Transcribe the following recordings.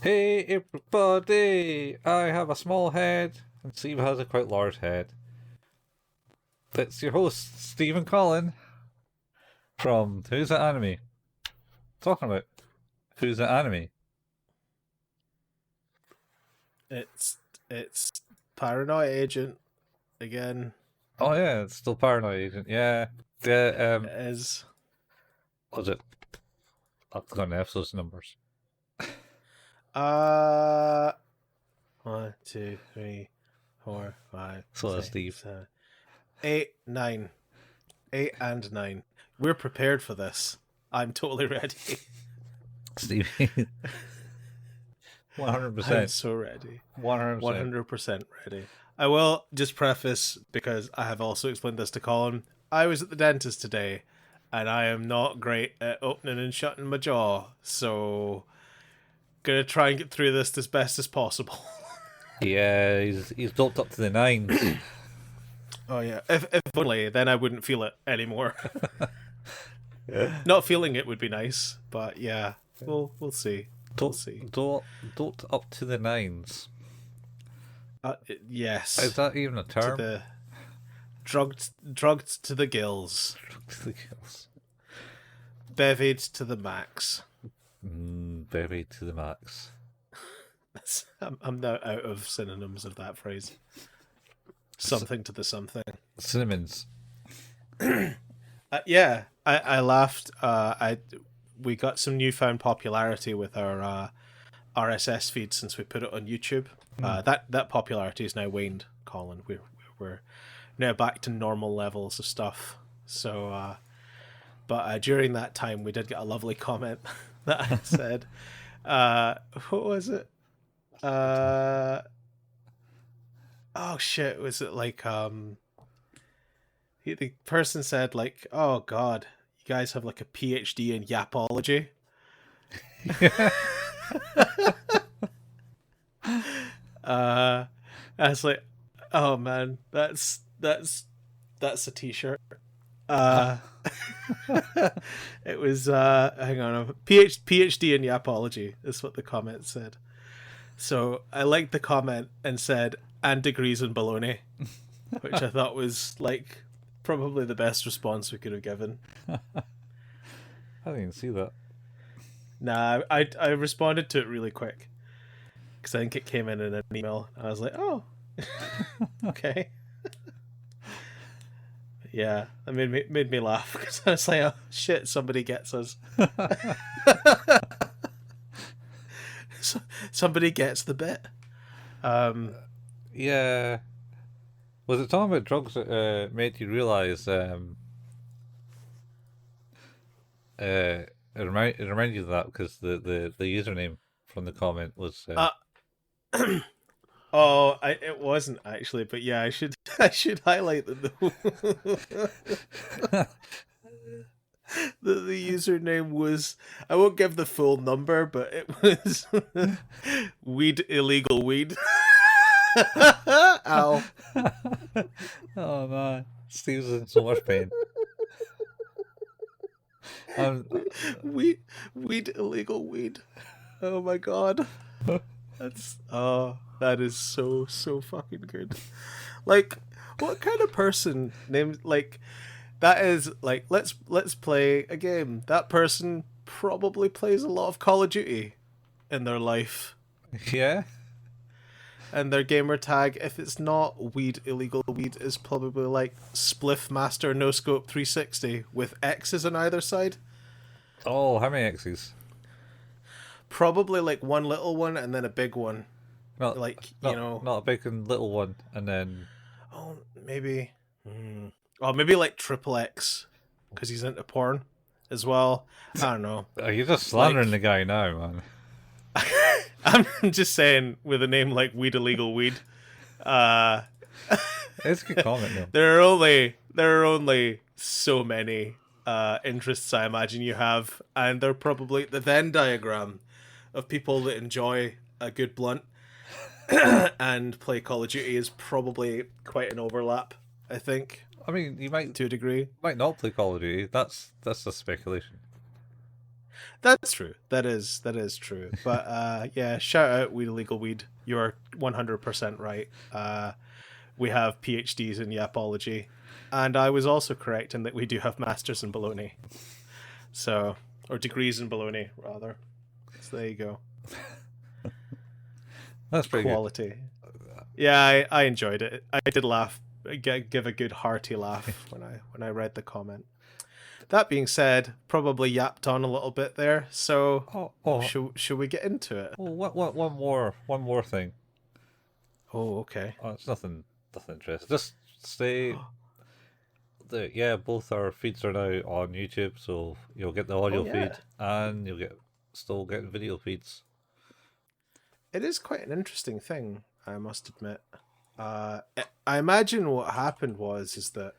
Hey everybody, I have a small head, and Steve has a quite large head. It's your host, Stephen Collin, from Who's That Anime? Talking about Who's That Anime? It's Paranoia Agent again. Oh yeah, it's still Paranoia Agent, yeah. Yeah, As what was it? I've forgotten the episodes numbers. uh 1, 2, 3, 4, 5, So that's 6, Steve. 7, 8, 9. 8 and 9. We're prepared for this. I'm totally ready. Steve. 100%. I'm so ready. 100%. 100% ready. I will just preface, because I have also explained this to Colin. I was at the dentist today, and I am not great at opening and shutting my jaw, so gonna try and get through this as best as possible. Yeah, he's doped up to the nines. Oh yeah, if only then I wouldn't feel it anymore. Not feeling it would be nice, but yeah, we'll see. We'll see. Doped up to the nines. Yes. Is that even a term? To the drugged to the gills. Drugged to the gills. Bevied to the max. Buried to the max. I'm now out of synonyms of that phrase. Something to the something. Cinnamons. Yeah, I laughed. We got some newfound popularity with our RSS feed since we put it on YouTube. That popularity is now waned, Colin. We're now back to normal levels of stuff. So, but during that time, we did get a lovely comment that I said, what was it? Oh shit! Was it like the person said like, "Oh God, you guys have like a PhD in yapology." I was like, "Oh man, that's a t-shirt." It was hang on, a PhD in yapology is what the comment said. So I liked the comment and said, "and degrees in baloney," which I thought was like probably the best response we could have given. I didn't even see that. Nah, I responded to it really quick because I think it came in an email. I was like, "Oh, okay." Yeah, that made me laugh because I was like, "Oh shit, somebody gets us." Somebody gets the bit. Yeah. Was it talking about drugs that made you realise? It reminded you of that because the username from the comment was. Oh, it wasn't actually, but yeah, I should highlight that the username was, I won't give the full number, but it was weed illegal weed. Ow. Oh man, Steve's in so much pain. Weed illegal weed. Oh my god. That is so fucking good. Like, what kind of person named like that is like, let's play a game. That person probably plays a lot of Call of Duty in their life. Yeah. And their gamer tag, if it's not weed illegal weed, is probably like Spliff Master No Scope 360 with X's on either side. Oh, how many X's? Probably like one little one and then a big one. Not a big and little one, and then maybe maybe like triple X because he's into porn as well. I don't know. You're just slandering the guy now, man. I'm just saying, with a name like Weed Illegal Weed, it's a good comment though. there are only so many interests I imagine you have, and they're probably the Venn diagram of people that enjoy a good blunt and play Call of Duty is probably quite an overlap, I think. I mean, you might to a degree. Might not play Call of Duty. That's a speculation. That's true. That is true. But yeah, shout out We Illegal Weed. You're 100% right. We have PhDs in yapology, and I was also correct in that we do have masters in baloney. So, or degrees in baloney rather. So there you go. That's pretty Quality. Yeah, I enjoyed it. I did laugh, give a good hearty laugh when I read the comment. That being said, probably yapped on a little bit there. So good. Oh, should we get into it? oh, one more thing. Oh, okay. Oh, it's nothing interesting. Just say that yeah, both our feeds are now on YouTube, so you'll get the audio Oh, yeah. feed and you'll still get video feeds. It is quite an interesting thing, I must admit. I imagine what happened is that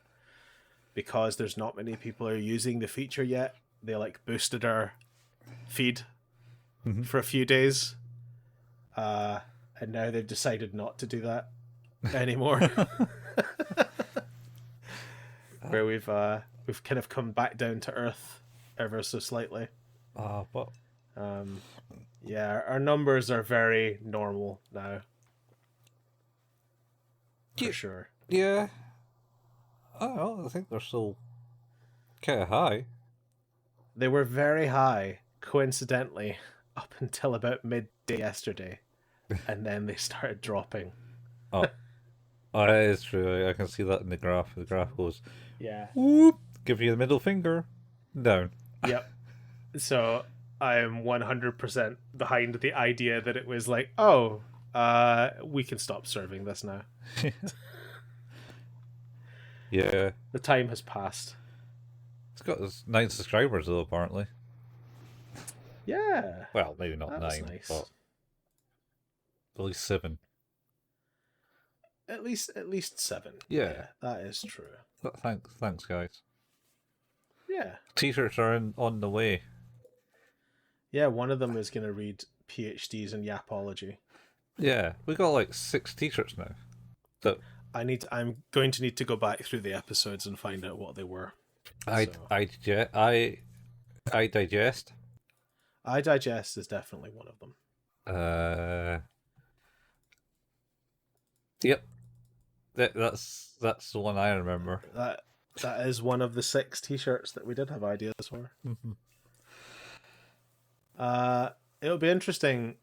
because there's not many people are using the feature yet, they like boosted our feed for a few days, and now they've decided not to do that anymore. Where we've kind of come back down to earth ever so slightly. But Yeah, our numbers are very normal now. For sure. yeah, I don't know, I think they're still kind of high. They were very high, coincidentally, up until about midday yesterday, and then they started dropping. Oh, that is true. I can see that in the graph. The graph goes, Yeah. whoop, give you the middle finger, down. Yep. So I am 100% behind the idea that it was like, oh, we can stop serving this now. Yeah. The time has passed. It's got 9 subscribers though, apparently. Yeah. Well, maybe not That's 9, nice. but at least 7. At least 7. Yeah. That is true. Thanks, guys. Yeah. T-shirts are on the way. Yeah, one of them is going to read PhDs in yapology. Yeah, we got like 6 T-shirts now. That I'm going to need to go back through the episodes and find out what they were. I digest. I digest is definitely one of them. Yep. That's the one I remember. That is one of the 6 T-shirts that we did have ideas for. It'll be interesting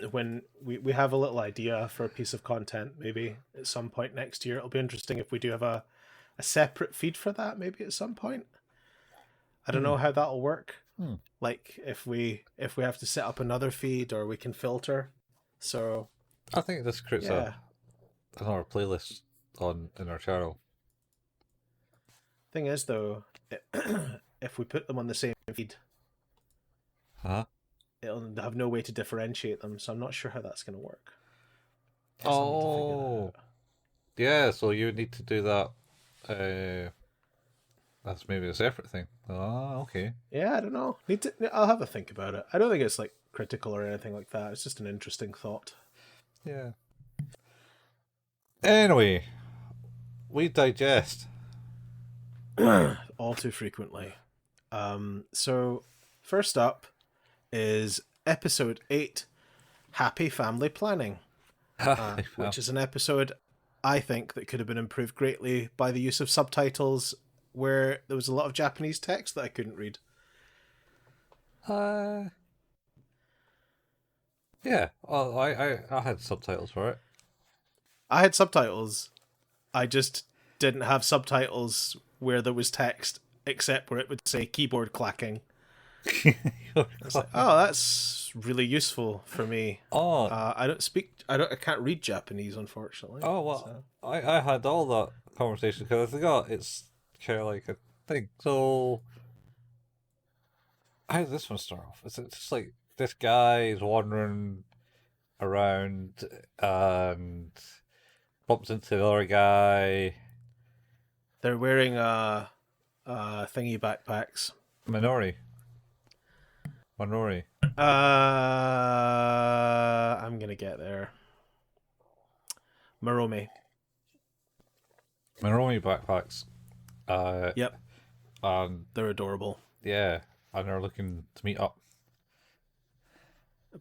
when we have a little idea for a piece of content. Maybe at some point next year, it'll be interesting if we do have a separate feed for that. Maybe at some point. I don't know how that'll work. Like if we have to set up another feed or we can filter. So I think this creates another playlist in our channel. Thing is, though, if we put them on the same feed, it'll have no way to differentiate them. So I'm not sure how that's going to work. Oh, yeah. So you need to do that. That's maybe a separate thing. Oh, okay. Yeah, I don't know. I'll have a think about it. I don't think it's like critical or anything like that. It's just an interesting thought. Yeah. Anyway, we digest all too frequently. So first up is episode 8, Happy Family Planning, which is an episode I think that could have been improved greatly by the use of subtitles, where there was a lot of Japanese text that I couldn't read. Yeah. Well, I had subtitles for it. I had subtitles. I just didn't have subtitles where there was text, except where it would say keyboard clacking. Like, oh, that's really useful for me. Oh, I can't read Japanese, unfortunately. oh well, so. I had all that conversation because I forgot it's kind of like a thing. So, how does this one start off? It's just like this guy is wandering around and bumps into the other guy. They're wearing thingy backpacks. Minori. I'm gonna get there. Moromi backpacks. Yep. And they're adorable. Yeah, and are looking to meet up.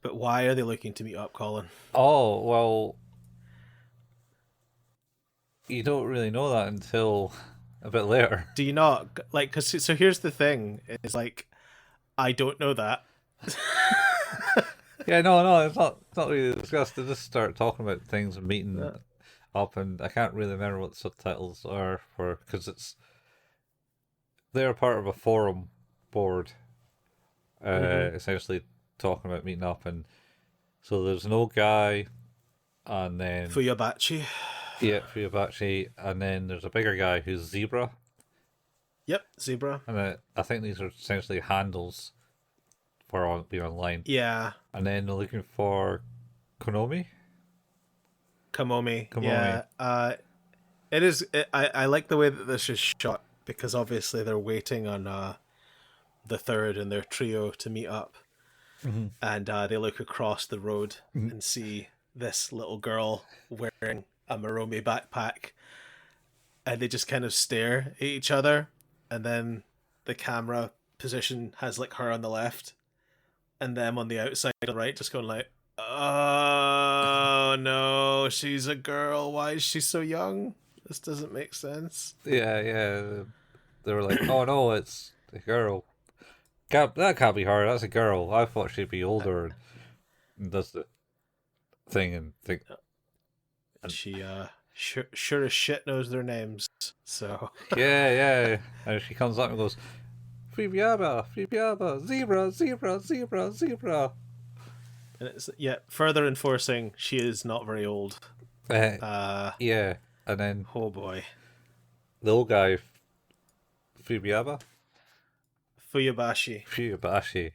But why are they looking to meet up, Colin? Oh, well, you don't really know that until a bit later. Do you not like? Because so here's the thing: is like I don't know that. Yeah, no, it's not really discussed. They just start talking about things and meeting up, and I can't really remember what the subtitles are for because they're part of a forum board, essentially talking about meeting up, and so there's no guy, and then Fuyabachi. yeah, Fuyabachi, and then there's a bigger guy who's Zebra, Yep, zebra. and I think these are essentially handles for being online, Yeah, and then they're looking for Konomi. Kamomi. Kamomi. Yeah, it is. I like the way that this is shot because obviously they're waiting on the third in their trio to meet up, and they look across the road and see this little girl wearing a Moromi backpack, and they just kind of stare at each other, and then the camera position has like her on the left and them on the outside on the right, just going like, oh no, she's a girl, why is she so young, this doesn't make sense. Yeah. They were like, "Oh no, it's a girl. That can't be her. That's a girl. I thought she'd be older." And does the thing and think, And she sure as shit knows their names, so yeah. And she comes up and goes, Fibiaba, zebra. and it's further enforcing she is not very old. Yeah. And then Oh boy. the old guy, Fibiaba? Fuyabachi. Fuyabachi.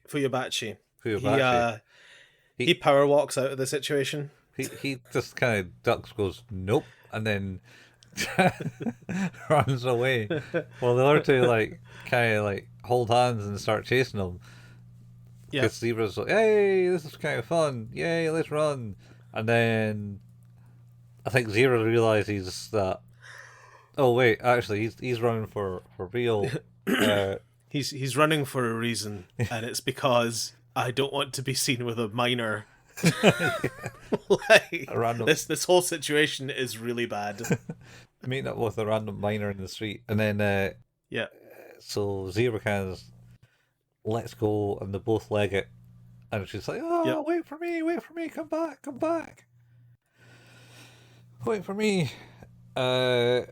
He power walks out of the situation. He just kind of ducks, goes, nope, and then runs away. Well, the other two, like, kind of, like, hold hands and start chasing him. Yeah. Because Zebra's like, hey, this is kind of fun. Yay, let's run. And then I think Zebra realizes that, oh, wait, actually, he's running for real. He's running for a reason, and it's because I don't want to be seen with a minor. Like, a random this whole situation is really bad. meeting up with a random miner in the street. And then, Yeah. so Zebra kind of lets go, and they both leg it. And she's like, oh, Yep. wait for me, come back. Wait for me. And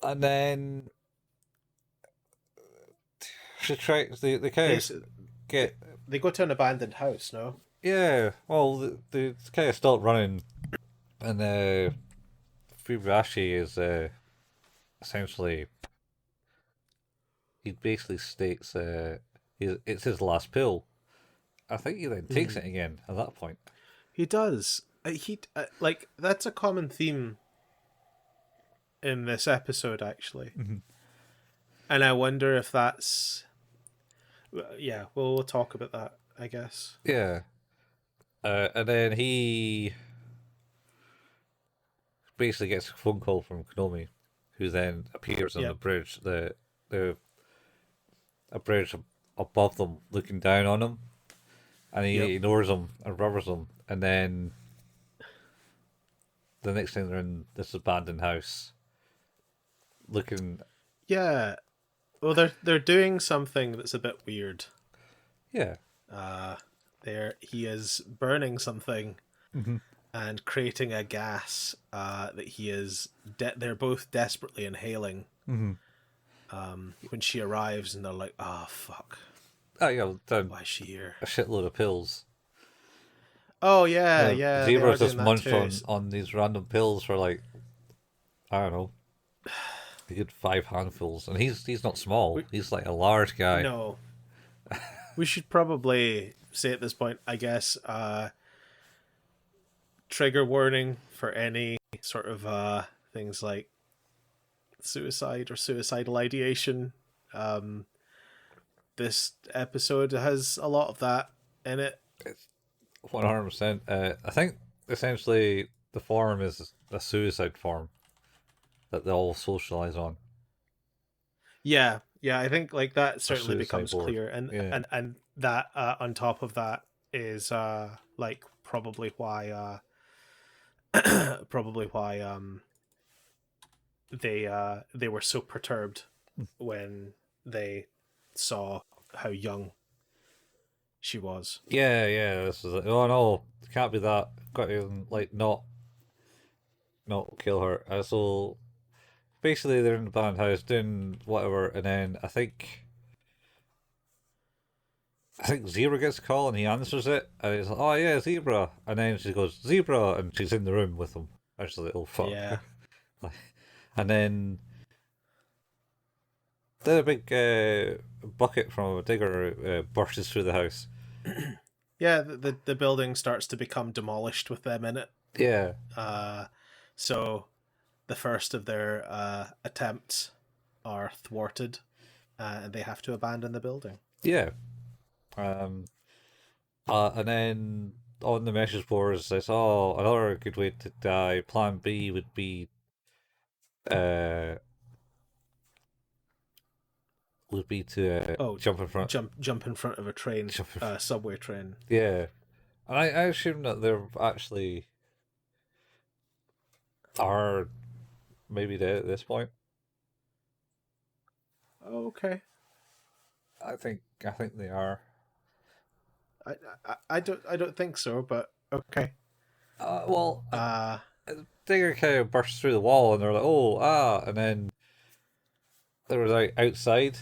then she tries, they kind of get... They go to an abandoned house, no? Yeah, well, they kind of start running, and Fubashi is essentially... He basically states it's his last pill. I think he then takes it again at that point. He does. Like, that's a common theme in this episode, actually. And I wonder if that's... Yeah, we'll talk about that, I guess. Yeah. And then he basically gets a phone call from Konomi, who then appears on the bridge, a bridge above them, looking down on him, and he ignores him and rubbers him, and then the next thing they're in this abandoned house, looking. Yeah, well, they're doing something that's a bit weird. Yeah. He is burning something and creating a gas that he is. They're both desperately inhaling. When she arrives, and they're like, "Oh fuck! Oh yeah, Why is she here?" A shitload of pills. Oh yeah. Zebra's just munched on these random pills for like, I don't know, a good 5 handfuls, and he's not small. He's like a large guy. No. We should probably say at this point, I guess, trigger warning for any sort of things like suicide or suicidal ideation. This episode has a lot of that in it. 100%. I think essentially the forum is a suicide forum that they all socialize on. Yeah, Yeah, I think like that certainly suicide becomes board. clear, and Yeah. and that on top of that is like probably why they were so perturbed when they saw how young she was. Yeah. This is like, oh no, it can't be that. Got to like not kill her. So basically, they're in the band house doing whatever, and then I think Zebra gets a call and he answers it, and he's like, "Oh yeah, Zebra," and then she goes, "Zebra," and she's in the room with him. I was like, "Oh fuck!" Yeah, And then a big bucket from a digger bursts through the house. yeah. The building starts to become demolished with them in it. Yeah, So the first of their attempts are thwarted, and they have to abandon the building. yeah. Um, and then on the message boards, it says, "Oh, another good way to die. Plan B would be uh to Oh, jump in front." jump in front of a train, Jump in front. subway train. Yeah, and I assume that they're actually are maybe dead at this point. Okay. I think they are. I don't think so, but okay. Well, Uh Digger kind of burst through the wall, and they're like, "Oh, ah!" And then they were like outside,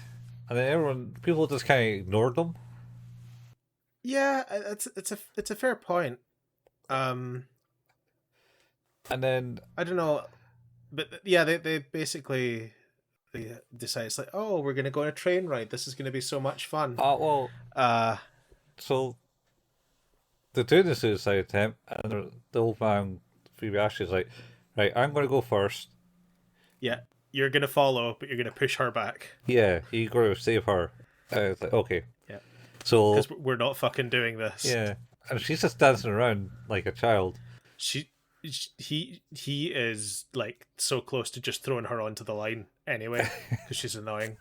and then people just kind of ignored them. yeah, it's a fair point. Um And then, I don't know, but yeah, they basically they decide it's like, oh, we're gonna go on a train ride. This is gonna be so much fun. well, Uh so they're doing the suicide attempt, and the old man Fubayashi is like, "Right, I'm going to go first. yeah, you're gonna follow, but you're gonna push her back. Yeah, you go to save her." It's like, okay. Yeah, So, because we're not fucking doing this. yeah. And she's just dancing around like a child. She, he is like so close to just throwing her onto the line anyway because she's annoying.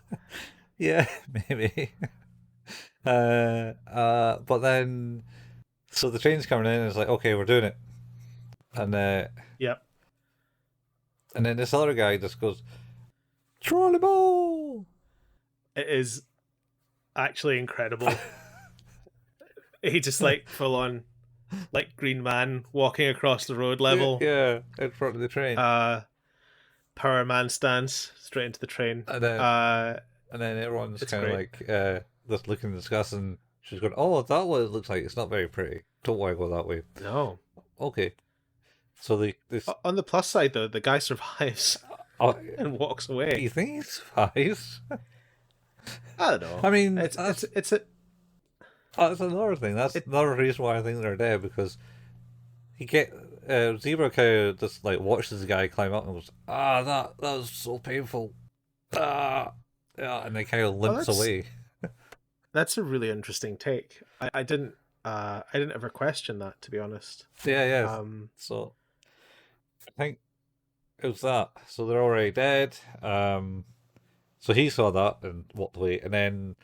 Yeah, maybe. But then, so the train's coming in, and it's like, okay, we're doing it. Yep. And then this other guy just goes, trolley ball! It is actually incredible. He just like full on like Green Man walking across the road level. Yeah, in front of the train. Power Man stance straight into the train. And then, Uh and then everyone's it's kind of great. like, just looking discussing. She's going, oh, that what it looks like. It's not very pretty. Don't want to go that way. No. Okay. So this. On the plus side though, the guy survives Oh, and walks do away. you think he survives? I don't know. I mean, it's that's another thing. That's another reason why I think they're dead, because Zebra kind of just like watches the guy climb up and goes, ah, that was so painful. Ah, yeah, and then kind of limps away. That's a really interesting take. I didn't ever question that, to be honest. Yeah. So I think it was that. So they're already dead. So he saw that and walked away, and then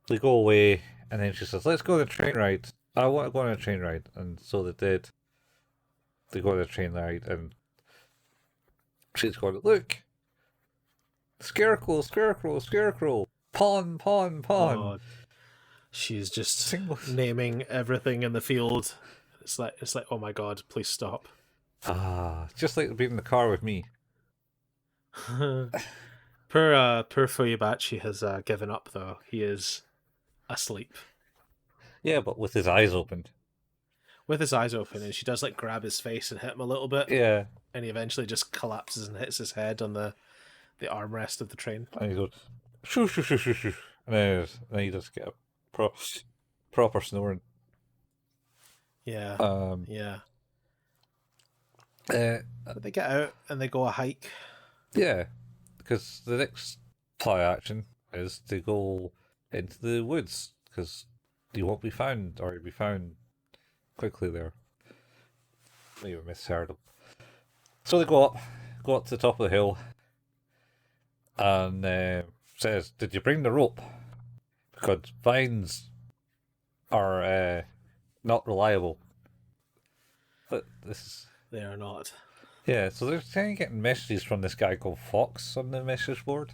they go away, and then she says, "Let's go on a train ride. I want to go on a train ride." And so they did. They go on a train ride, and she's going, "Look, scarecrow, pawn." Oh, she's just naming everything in the field. It's like oh my god, please stop. Just like being in the car with me. Poor Fuyabachi has given up though. He is asleep. Yeah, but with his eyes open. With his eyes open, and she does like grab his face and hit him a little bit. Yeah. And he eventually just collapses and hits his head on the armrest of the train. And he goes, shoo. And then you just get a proper snoring. Yeah. Yeah. But they get out and they go a hike. Yeah, because the next plot action is to go into the woods, because you won't be found, or you'll be found quickly there. Maybe misheard them. So they go up to the top of the hill, and says, "Did you bring the rope? Because vines are not reliable." But this is They are not. yeah. So they're kind of getting messages from this guy called Fox on the message board.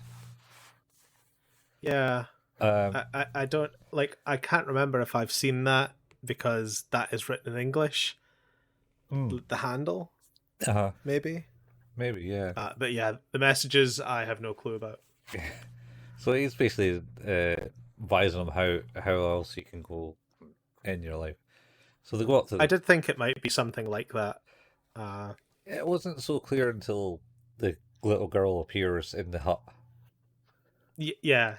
Yeah. Um, I don't like. I can't remember if I've seen that because that is written in English. The handle, uh maybe. maybe yeah. But yeah, the messages I have no clue about. So he's basically advising them how else you can go in your life. So they go up to I the. did think it might be something like that. It wasn't so clear until the little girl appears in the hut. Yeah.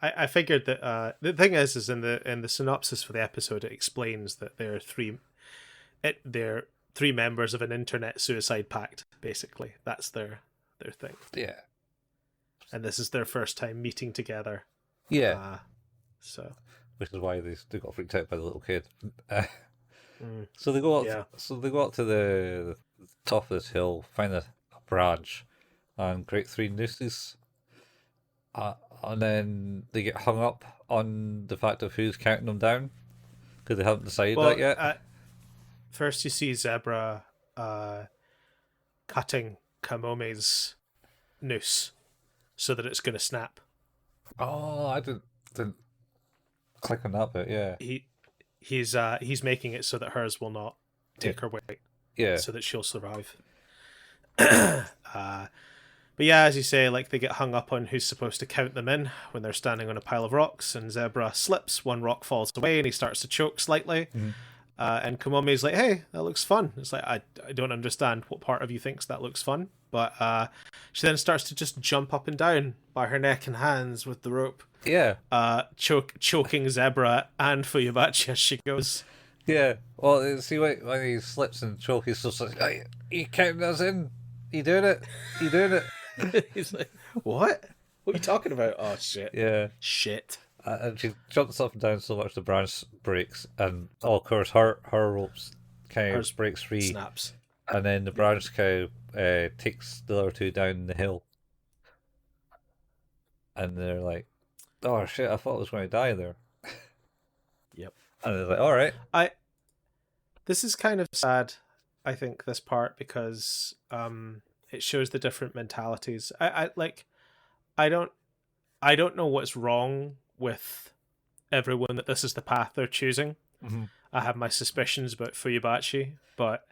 I figured that the thing is in the synopsis for the episode it explains that there are they're three members of an internet suicide pact. Basically, that's their thing, Yeah. and this is their first time meeting together. Yeah. So Which is why they got freaked out by the little kid. mm, So they go up. yeah. So they go up to the top of this hill, find a branch, and create three nooses. And then they get hung up on the fact of who's counting them down because they haven't decided Well, that yet. first you see Zebra cutting Kamome's noose so that it's going to snap. Oh, I didn't click on that bit. Yeah, He's making it so that hers will not take her weight, yeah, so that she'll survive. But yeah, as you say, like they get hung up on who's supposed to count them in when they're standing on a pile of rocks, and Zebra slips, one rock falls away, and he starts to choke slightly. And Kamome's like, "Hey, that looks fun." It's like I don't understand what part of you thinks that looks fun, but she then starts to just jump up and down by her neck and hands with the rope, yeah, choking Zebra and Fuyubachi as she goes. yeah. Well, see when he slips and choke, he's just like, "Hey, you counting us in? You doing it? You doing it?" He's like, "What? What are you talking about?" Oh shit! Yeah. Shit. And she jumps up and down so much the branch breaks, and of course her ropes kind of breaks free, Snaps. and then the branch cow takes the other two down the hill, and they're like, "Oh shit! I thought I was going to die there." Yep. And they're like, "All right." This is kind of sad, I think, this part, because it shows the different mentalities. I don't know what's wrong with everyone that this is the path they're choosing. Mm-hmm. I have my suspicions about Fuyubachi, but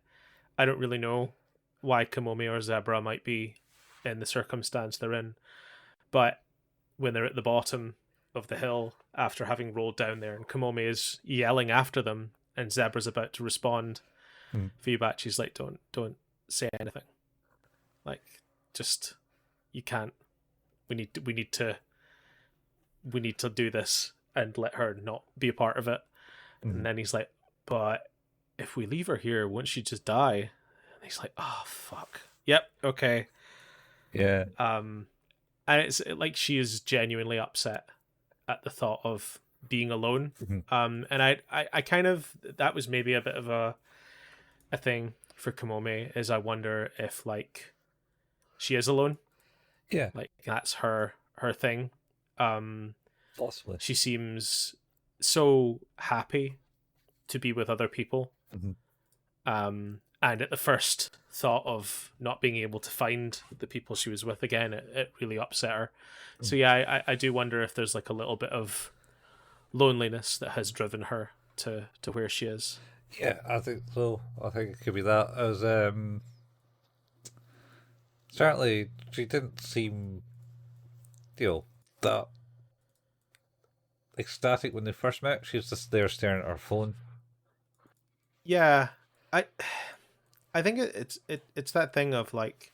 I don't really know why Kamome or Zebra might be in the circumstance they're in. But when they're at the bottom of the hill after having rolled down there, and Kamome is yelling after them, and Zebra's about to respond, Fuyubachi's like, "Don't say anything. Like, just you can't. We need to do this and let her not be a part of it." And then he's like, "But if we leave her here, won't she just die?" And he's like, "Oh fuck. Yep, okay." Yeah. And it's like she is genuinely upset at the thought of being alone. And I kind of, that was maybe a bit of a thing for Kamome, is I wonder if like she is alone. Yeah. Like that's her thing. Possibly. She seems so happy to be with other people. And at the first thought of not being able to find the people she was with again, it really upset her. So yeah, I do wonder if there's like a little bit of loneliness that has driven her to where she is. Yeah, I think so. I think it could be that. As certainly she didn't seem, that ecstatic when they first met. She was just there staring at her phone. Yeah, I think it's that thing of like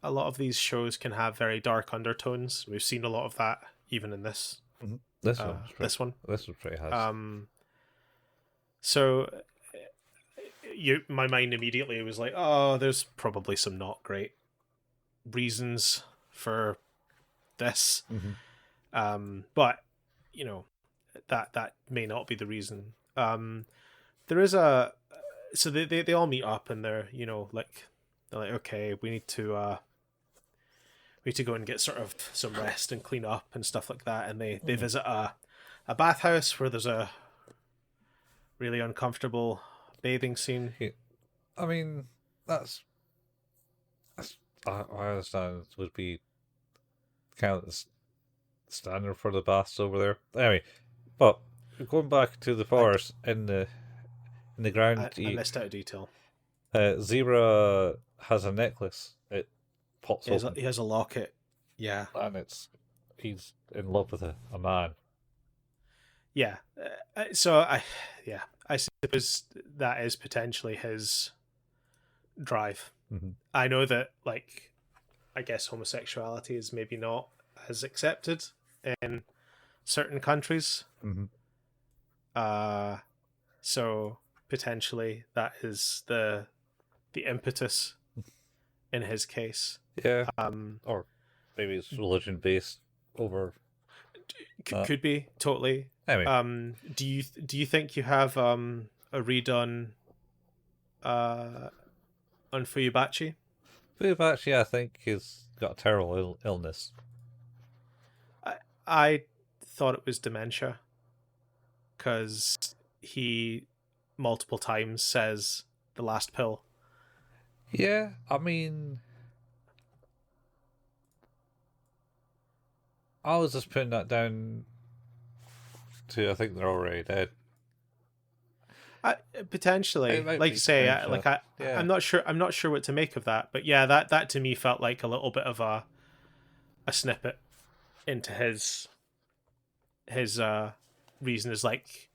a lot of these shows can have very dark undertones. We've seen a lot of that even in this This one was pretty harsh. So my mind immediately was like, oh, there's probably some not great reasons for this. But that may not be the reason. There is so they all meet up and they're like, okay, we need to we need to go and get sort of some rest and clean up and stuff like that. And they visit a bathhouse where there's a really uncomfortable bathing scene. I mean, that's I understand it would be kind of the standard for the baths over there. Anyway, but going back to the forest in the ground, I missed out a detail. Zebra has a necklace. It pops open, He has a locket. Yeah. and he's in love with a man. Yeah. So I suppose that is potentially his drive. Mm-hmm. I know that, like, I guess homosexuality is maybe not as accepted in certain countries. Mm-hmm. So potentially that is the impetus in his case. Yeah. Or maybe it's religion based over. Could be totally. Anyway. Do you think you have a read on Fuyubachi? Fuyubachi, I think, has got a terrible illness. I thought it was dementia because he multiple times says the last pill. Yeah, I mean, I was just putting that down to I think they're already dead. Potentially, like you say, yeah. I'm not sure what to make of that, but yeah, that to me felt like a little bit of a snippet into his reason is like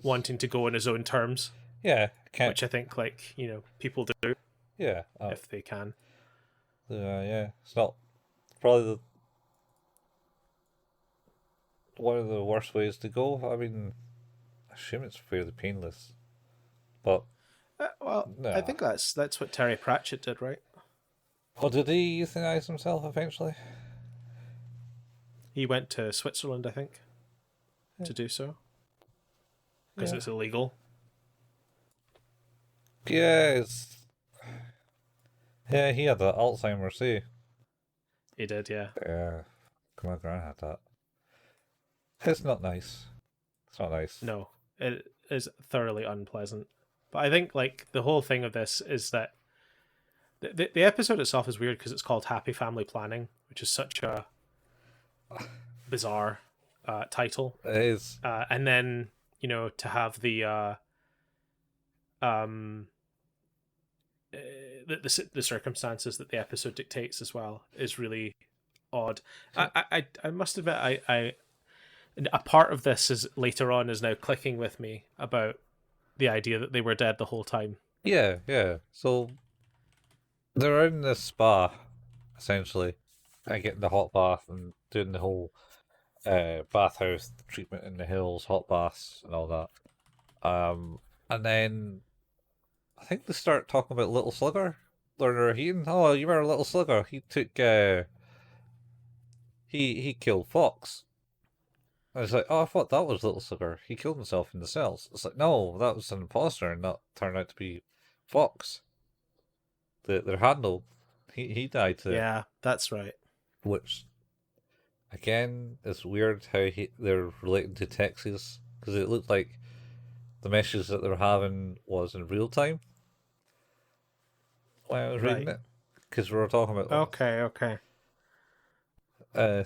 wanting to go on his own terms. Yeah, which I think people do. Yeah, if they can. Yeah, it's not probably one of the worst ways to go. I mean, I assume it's fairly painless, but no. I think that's what Terry Pratchett did, right? Oh, did he euthanize himself eventually? He went to Switzerland, I think, to do so because it's illegal. Yeah, he had the Alzheimer's too. He did, yeah. Yeah, my gran had that. It's not nice. It's not nice. No, it is thoroughly unpleasant. But I think the whole thing of this is that the episode itself is weird because it's called Happy Family Planning, which is such a bizarre title. It is. And then to have the circumstances that the episode dictates as well is really odd. I must admit, I a part of this is later on is now clicking with me about the idea that they were dead the whole time. Yeah. So they're in this spa, essentially, and getting the hot bath and doing the whole bathhouse treatment in the hills, hot baths and all that. And then I think they start talking about Little Slugger, Learner Heaton. Oh, you were a Little Slugger. He took he killed Fox. I was like, oh, I thought that was Little Slugger. He killed himself in the cells. It's like, no, that was an imposter, and that turned out to be Fox. Their handle, he died to. Yeah, that's right. Which, again, is weird how they're relating to Texas, because it looked like the message that they were having was in real time when I was reading it, because we were talking about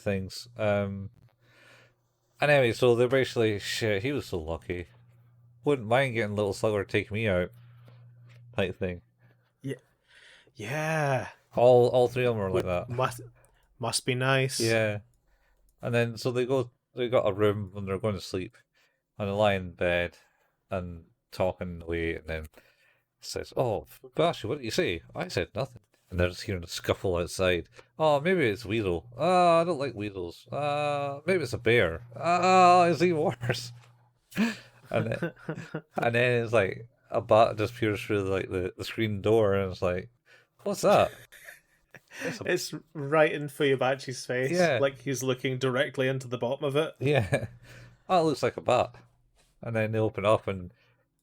things. And anyway, so they're basically, shit, he was so lucky. Wouldn't mind getting Little Slugger to take me out, type thing. Yeah. All three of them are like that. Must be nice. Yeah. And then, so they got a room when they're going to sleep, and they lie in bed and talking away, and then says, oh, Bashi, what did you say? I said nothing. And they're just hearing a scuffle outside. Oh, maybe it's Weasel. I don't like weasels. Maybe it's a bear. It's even worse. and then it's like a bat just peers through the screen door, and it's like, what's that? It's right in Fuyubachi's face. Yeah. Like he's looking directly into the bottom of it. Yeah. Oh, it looks like a bat. And then they open up, and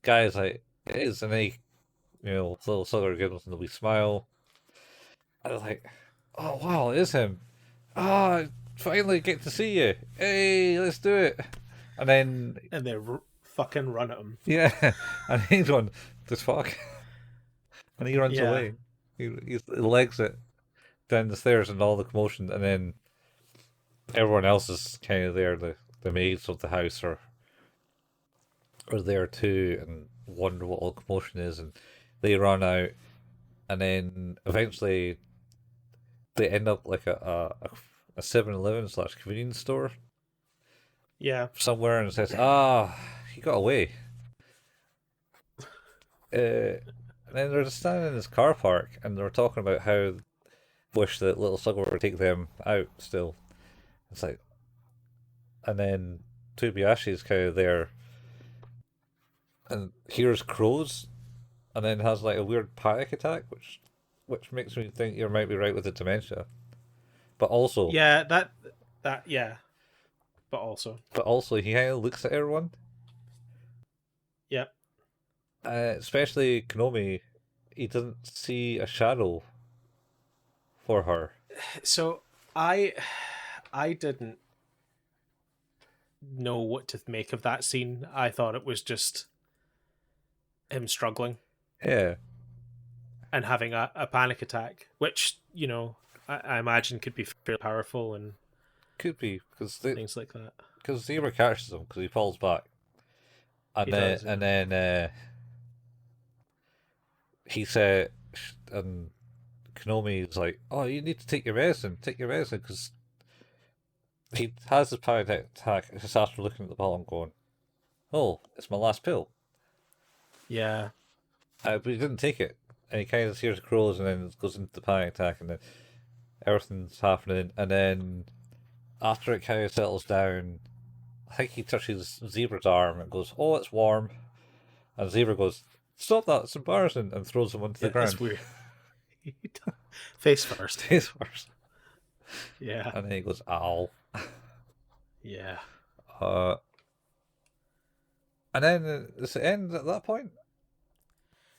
guy's like, it is. And then Little Slugger gives them a wee smile. I was like, oh wow, it is him. Ah, finally get to see you. Hey, let's do it. And then And they fucking run at him. yeah, and he's going, "This fuck," and he runs Yeah, away. He legs it down the stairs and all the commotion, and then everyone else is kind of there. The maids of the house are there too, and wonder what all the commotion is, and they run out, and then eventually they end up like a 7-Eleven slash convenience store yeah. somewhere, and it says, "Ah, he got away." And then they're just standing in this car park, and they're talking about how wish that Little Slugger would take them out still. It's like, and then Tubiashi's kind of there, and hears crows, and then has like a weird panic attack, which makes me think you might be right with the dementia, but also, Yeah, that yeah. But also, he kind of looks at everyone, yeah. especially Konomi. He doesn't see a shadow for her. So I didn't know what to make of that scene. I thought it was just him struggling Yeah, and having a panic attack, which, I imagine could be fairly powerful and could be things like that. because Zebra catches him because he falls back, and He then does, yeah. and then he said, and Konomi's like, "Oh, you need to take your medicine. Take your medicine," because he has his panic attack just after looking at the bottle and going, "Oh, it's my last pill." Yeah. But he didn't take it, and he kind of hears the crows, and then goes into the panic attack, and then everything's happening, and then after it kind of settles down, I think he touches Zebra's arm and goes, "Oh, it's warm," and Zebra goes, "Stop that! It's embarrassing," and throws him onto the Yeah, ground. it's weird. Face first. Face first. Yeah. And then he goes, "Ow." Yeah. Uh, and then does it end at that point?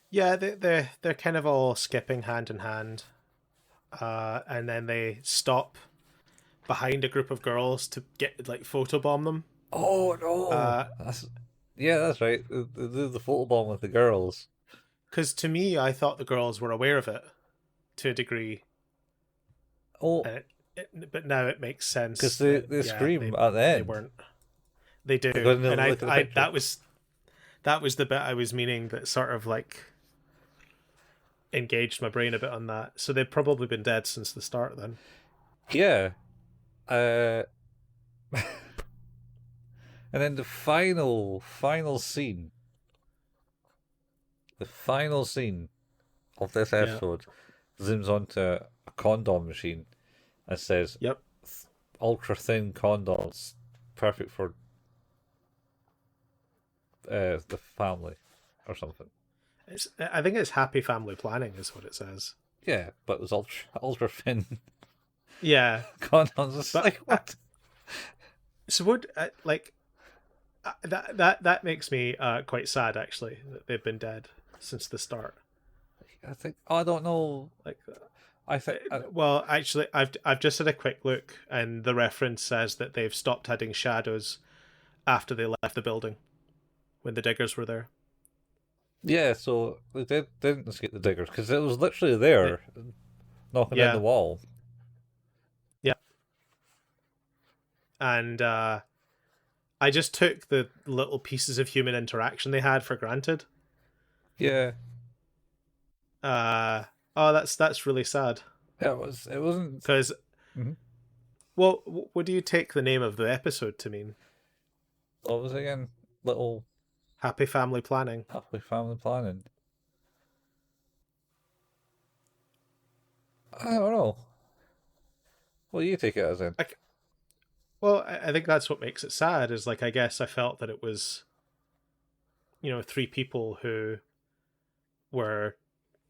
Yeah, they're kind of all skipping hand in hand. And then they stop behind a group of girls to get photobomb them. Oh no! That's right. They do the photobomb with the girls. Because to me, I thought the girls were aware of it to a degree. Oh, But now it makes sense because they scream at the They end. weren't. They do, They're gonna and look at the I picture. that was the bit I was meaning that sort of engaged my brain a bit on that. So they've probably been dead since the start then. Yeah. And then the final scene. The final scene of this episode zooms onto a condom machine and says, Yep. ultra thin condoms, perfect for the family or something. I think it's happy family planning is what it says. Yeah, but it was ultra thin Yeah. condoms. It's But like, what? So would that makes me quite sad actually that they've been dead since the start. I think I don't know. Like, I think well, actually, I've just had a quick look, and the reference says that they've stopped hiding shadows after they left the building when the diggers were there. yeah. So they didn't escape the diggers because it was literally there, knocking down Yeah. the wall. Yeah. And I just took the little pieces of human interaction they had for granted. Yeah. Oh, that's really sad. It was. It wasn't. Because, Mhm. well, what do you take the name of the episode to mean? What was it again? Little Happy family planning. happy family planning. I don't know. What do you take it as in? Well, I think that's what makes it sad. Is I guess I felt that it was, three people who were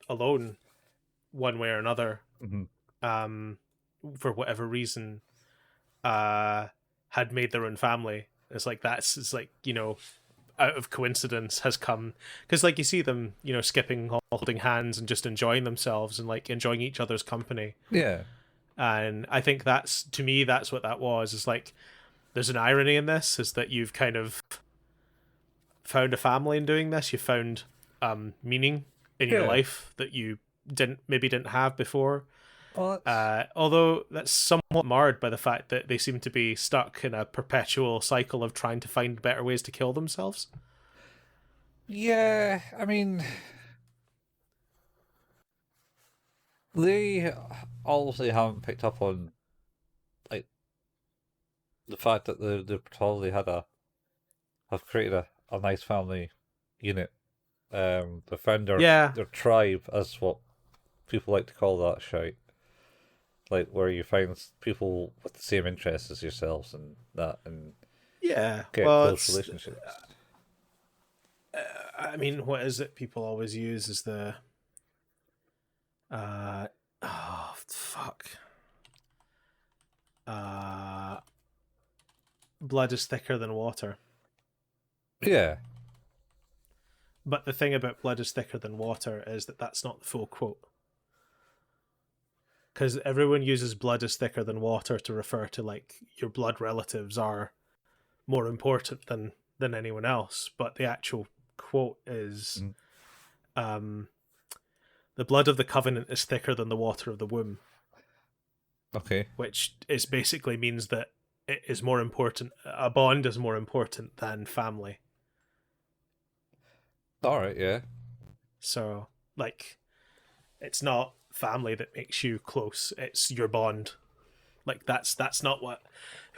alone, one way or another, Mm-hmm. for whatever reason, had made their own family. It's out of coincidence has come because you see them skipping, holding hands and just enjoying themselves and enjoying each other's company. Yeah. And I think that's, to me, that's what that was. Is like, there's an irony in this, is that you've kind of found a family in doing this. You found meaning in your Yeah. life that you didn't have before. Well, that's Although that's somewhat marred by the fact that they seem to be stuck in a perpetual cycle of trying to find better ways to kill themselves. yeah. I mean, they obviously haven't picked up on like the fact that they probably have created a nice family unit. They found Yeah, their tribe, as what people like to call that shite. Like where you find people with the same interests as yourselves and that, and yeah. get Well, close it's. relationships. I mean, what is it people always use is the. Oh fuck. Uh, Blood is thicker than water. Yeah. But the thing about blood is thicker than water is that that's not the full quote. Because everyone uses blood is thicker than water to refer to like your blood relatives are more important than anyone else. But the actual quote is, Mm. the blood of the covenant is thicker than the water of the womb, Okay. which is basically means that it is more important. A bond is more important than family. All right. Yeah. So, like, it's not family that makes you close; it's your bond. Like, that's not what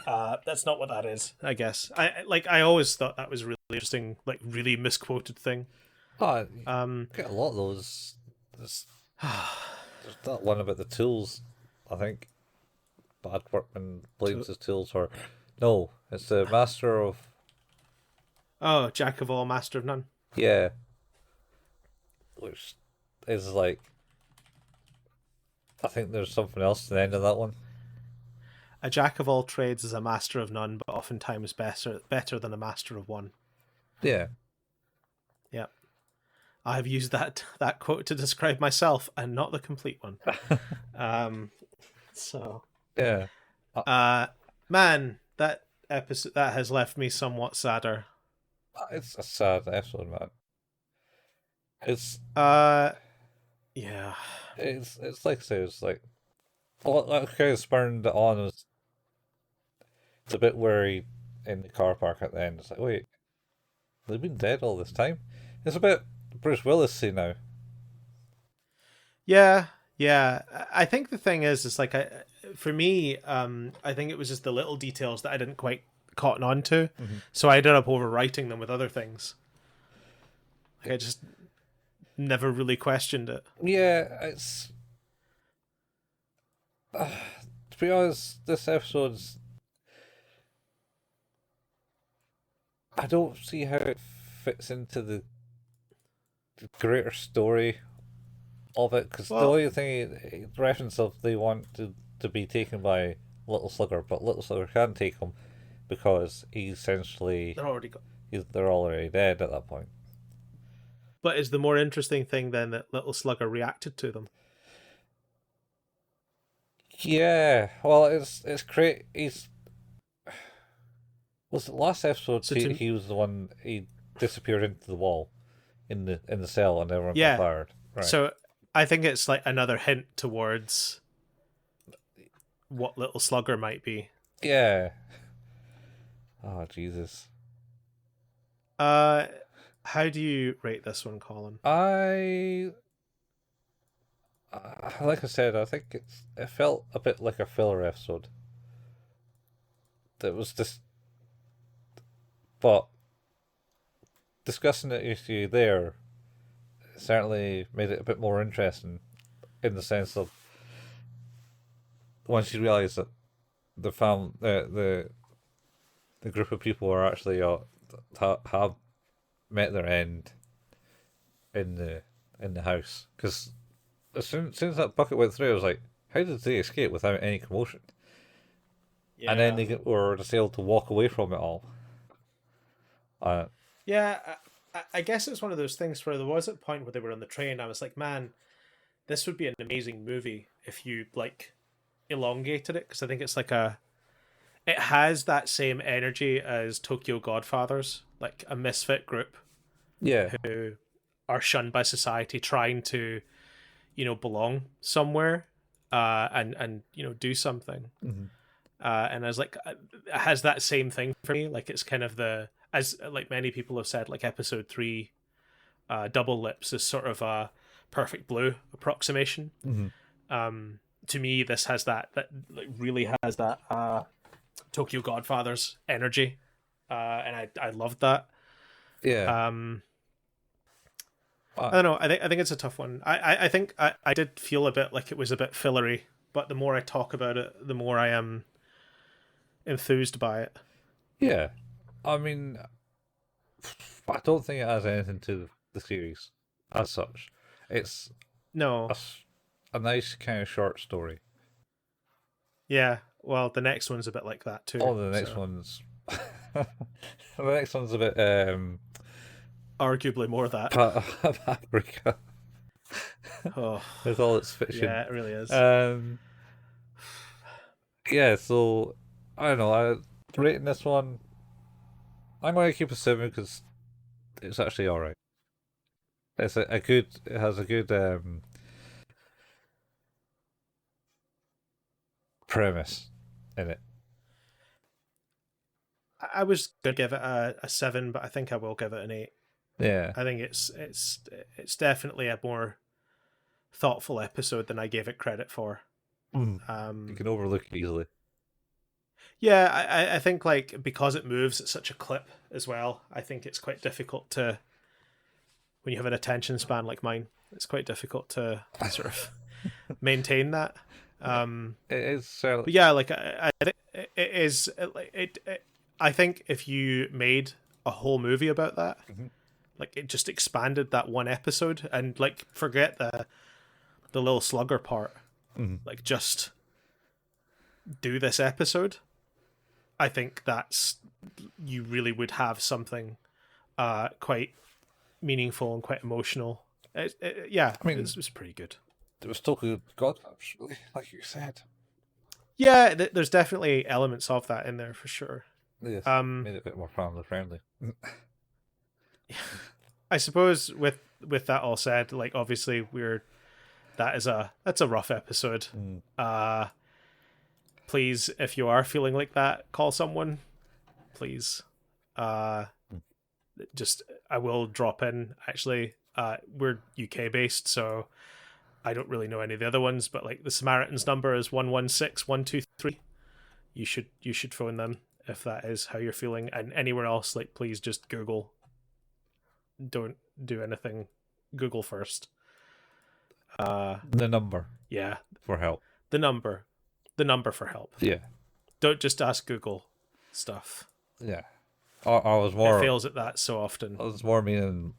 that is. I guess I always thought that was really interesting, like really misquoted thing. Oh, you Um, get a lot of those. There's that one about the tools. I think bad workman blames to, his tools for. No, it's the master of. oh, jack of all, master of none. Yeah, which is like. I think there's something else to the end of that one. A jack of all trades is a master of none, but oftentimes better than a master of one. Yeah. Yeah. I've used that quote to describe myself, and not the complete one. So, Yeah. man, that episode that has left me somewhat sadder. It's a sad episode, man. It's Yeah, it's like I say, it's like what that kind of spurned it on was the bit where he in the car park at the end. It's like, wait, they've been dead all this time. It's a bit Bruce Willis-y now. yeah, yeah. I think the thing is like for me, I think it was just the little details that I didn't quite cotton on to, so I ended up overwriting them with other things. Like I just never really questioned it. Yeah, it's to be honest, this episode's I don't see how it fits into the greater story of it because the Well, only thing the reference of they want to be taken by Little Slugger, but Little Slugger can't take him because he's essentially they're already gone. they're already dead at that point. But is the more interesting thing then that Little Slugger reacted to them? Yeah, well, it's great. He's was the last episode. So He was the one he disappeared into the wall in the cell and everyone got yeah, fired. Right. so I think it's like another hint towards what Little Slugger might be. Yeah. Oh Jesus. How do you rate this one, Colin? Like I said, I think it felt a bit like a filler episode. That was just, but discussing it with you there certainly made it a bit more interesting, in the sense of once you realise that the group of people are actually have met their end in the house, because as soon as that bucket went through, I was like, how did they escape without any commotion? Yeah. And then were just able to walk away from it all. Yeah, I guess it's one of those things where there was a point where they were on the train. I was like, man, this would be an amazing movie if you like elongated it, because I think it's like it has that same energy as Tokyo Godfathers, like a misfit group Yeah. who are shunned by society, trying to, belong somewhere, and do something. Mm-hmm. And I was like, it has that same thing for me. Like, it's kind of as like many people have said, like episode 3, Double Lips is sort of a Perfect Blue approximation. Mm-hmm. To me, this has that like really has that Tokyo Godfathers energy, and I loved that. Yeah. I don't know. I think it's a tough one. I think I did feel a bit like it was a bit fillery, but the more I talk about it, the more I am enthused by it. Yeah. I mean, I don't think it has anything to the series as such. It's No, a nice kind of short story. yeah. Well, the next one's a bit like that too. Oh, the next so. one's the next one's a bit Arguably more that. paprika. Oh, With all its fiction. yeah, it really is. Yeah, so I don't know. I rating this one. I'm going to keep a 7 because it's actually all right. It's a good. It has a good premise in it. I was gonna give it a 7, but I think I will give it an 8. Yeah. I think it's definitely a more thoughtful episode than I gave it credit for. You can overlook it easily. Yeah, I think like because it moves at such a clip as well, I think it's quite difficult to, when you have an attention span like mine, it's quite difficult to sort of maintain that. It is certainly. But yeah, like I think it is it. I think if you made a whole movie about that, like it just expanded that one episode, and like forget the Lil Slugger part, like just do this episode. I think you really would have something quite meaningful and quite emotional. Yeah, I mean, it was pretty good. It was still good, God, really, like you said. Yeah, there's definitely elements of that in there for sure. Yes, made it a bit more family friendly. I suppose with that all said, like obviously that's a rough episode. Please, if you are feeling like that, call someone. Please. Just I will drop in. Actually, we're UK based, so I don't really know any of the other ones, but like the Samaritans number is 116123. You should phone them if that is how you're feeling. And anywhere else, like please just Google. Don't do anything. Google first. The number. Yeah. For help. The number for help. Yeah. Don't just ask Google stuff. Yeah. I was more. It fails at that so often. I was more meaning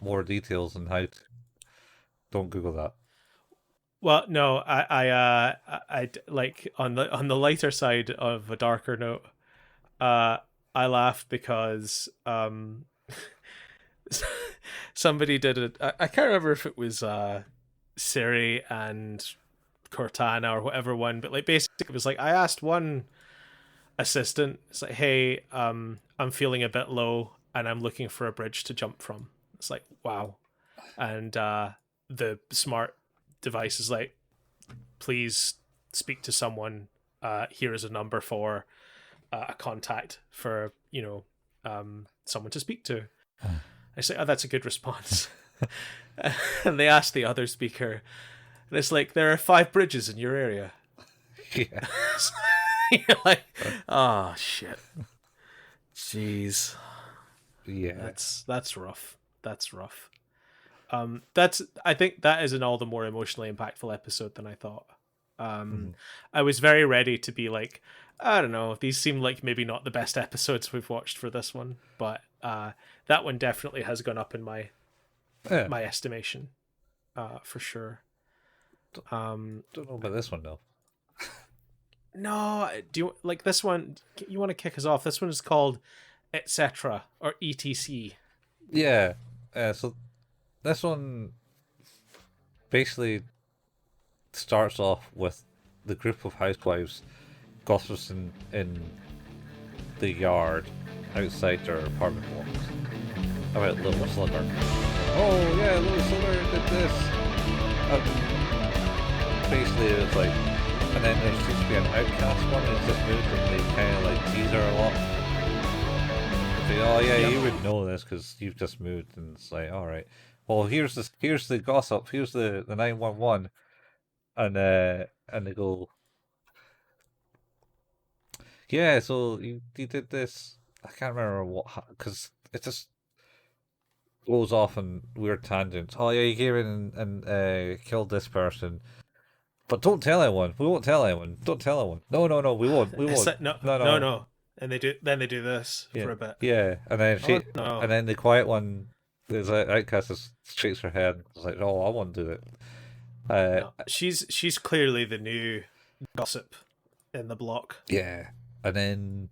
more details and how to. Don't Google that. Well, no, I like on the lighter side of a darker note. I laughed because somebody did it. I can't remember if it was Siri and Cortana or whatever one, but like basically it was like I asked one assistant, it's like, hey, I'm feeling a bit low and I'm looking for a bridge to jump from. It's like, wow. And the smart device is like, please speak to someone. Here is a number for a contact for someone to speak to. I say, oh, that's a good response. And they asked the other speaker, and it's like, there are 5 bridges in your area. Yeah. You're like, oh shit, jeez. Yeah. That's rough. That's rough. I think that is an all the more emotionally impactful episode than I thought. I was very ready to be like, I don't know, these seem like maybe not the best episodes we've watched for this one, but that one definitely has gone up in my estimation, for sure. Don't know about this one though. No, do you like this one? You want to kick us off? This one is called Etc. or ETC. Yeah. So this one basically starts off with the group of housewives gossips in the yard outside their apartment blocks about Lil Slugger. Oh yeah, Lil Slugger did this. Basically, it was like, and then there seems to be an outcast one that's just moved, and they kind of like tease her a lot. Say, oh yeah, you would know this because you've just moved, and it's like, all right. Well, here's the gossip. Here's the 911, and they go, yeah. So you did this. I can't remember what because it just goes off on weird tangents. Oh yeah, you came in and killed this person. But don't tell anyone. We won't tell anyone. Don't tell anyone. No. We won't. We won't. No. And they do this for a bit. Yeah, and then no. and then the quiet one, there's an outcast that shakes her head. It's like, oh, I won't do it. No. She's clearly the new gossip in the block. Yeah, and then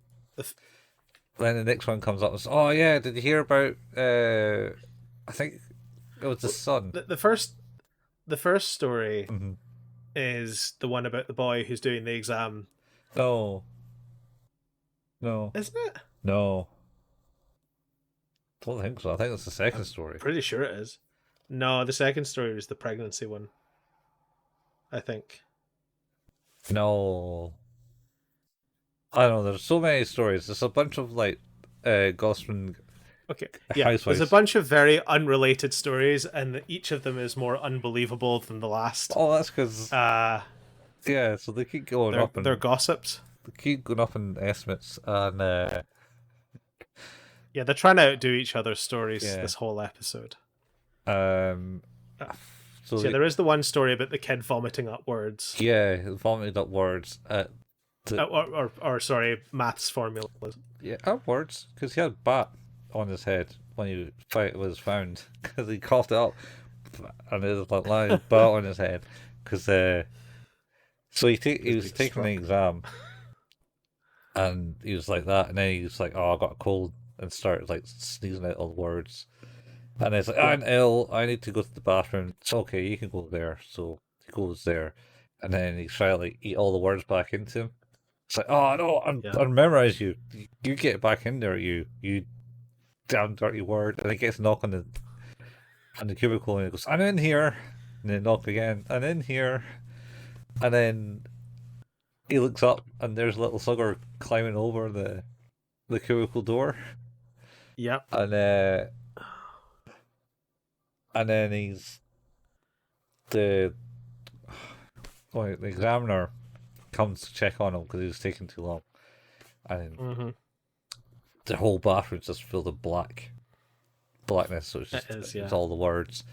then the next one comes up and says, oh yeah, did you hear about? I think it was the son. The first story is the one about the boy who's doing the exam. No. Isn't it? No. Don't think so. I think it's the second story. Pretty sure it is. No, the second story was the pregnancy one. I think. No. I don't know. There's so many stories. There's a bunch of like gossiping. Okay. Yeah. Housewives. There's a bunch of very unrelated stories, and each of them is more unbelievable than the last. Oh, that's because. Yeah, so they keep going up. They're gossips. They keep going up in estimates, and yeah, they're trying to outdo each other's stories this whole episode. So there is the one story about the kid vomiting up words. Yeah, vomited up words. Or sorry, maths formulas. Yeah, up words, because he had bat on his head when he was found, because he coughed it up, and it was like lying bat on his head, because so he was taking the exam. And he was like that, and then he was like, "Oh, I got a cold," and started like sneezing out all the words. And it's like, "I'm ill. I need to go to the bathroom." It's okay, you can go there. So he goes there, and then he's trying to like eat all the words back into him. It's like, "Oh no, I memorize you. You get back in there, you damn dirty word." And he gets knocked on the cubicle, and he goes, "I'm in here," and then knock again, "I'm in here," and then he looks up, and there's Little Slugger climbing over the cubicle door. Yep. And then he's the examiner comes to check on him because he was taking too long, and the whole bathroom's just filled with blackness. So it's all the words,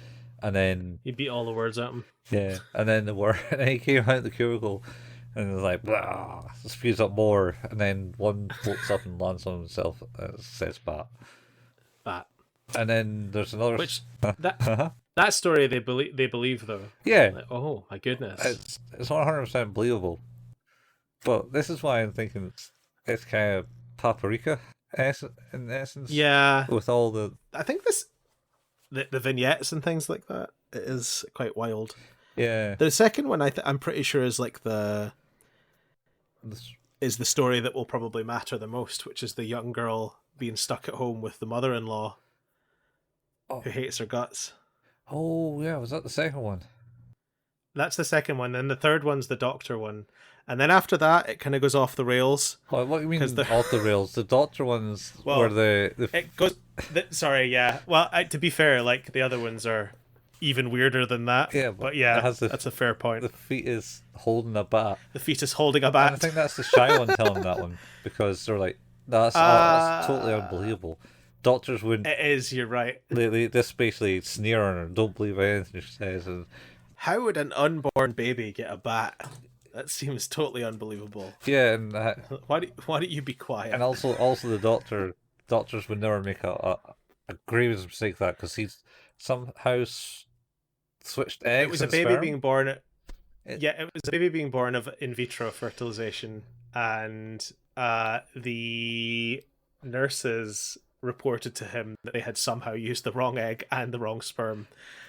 and then he beat all the words at him. Yeah, and then and then he came out the cubicle. And it was like, blah, spews up more, and then one floats up and lands on himself and says bat. And then there's another. Which that story they believe though. Yeah. Like, oh my goodness. It's not 100% believable, but this is why I'm thinking it's kind of paprika in essence. Yeah. With all the. I think the vignettes and things like that, it is quite wild. Yeah. The second one I'm pretty sure is like the story that will probably matter the most, which is the young girl being stuck at home with the mother-in-law who hates her guts. Oh yeah, was that the second one? That's the second one. Then the third one's the doctor one, and then after that it kind of goes off the rails. What do you mean off the rails? The doctor ones were it goes. Sorry, yeah. Well, to be fair, like the other ones are even weirder than that. Yeah, but yeah, that's a fair point. The fetus holding a bat. The fetus holding a bat. And I think that's the shy one telling that one, because they're like, that's totally unbelievable. Doctors wouldn't. It is. You're right. They just basically sneer on her. Don't believe anything she says. And how would an unborn baby get a bat? That seems totally unbelievable. Yeah, and why don't you be quiet? And also the doctors would never make a grievous mistake like that, because he's somehow switched eggs. It was a baby being born. It was a baby being born of in vitro fertilization, and the nurses reported to him that they had somehow used the wrong egg and the wrong sperm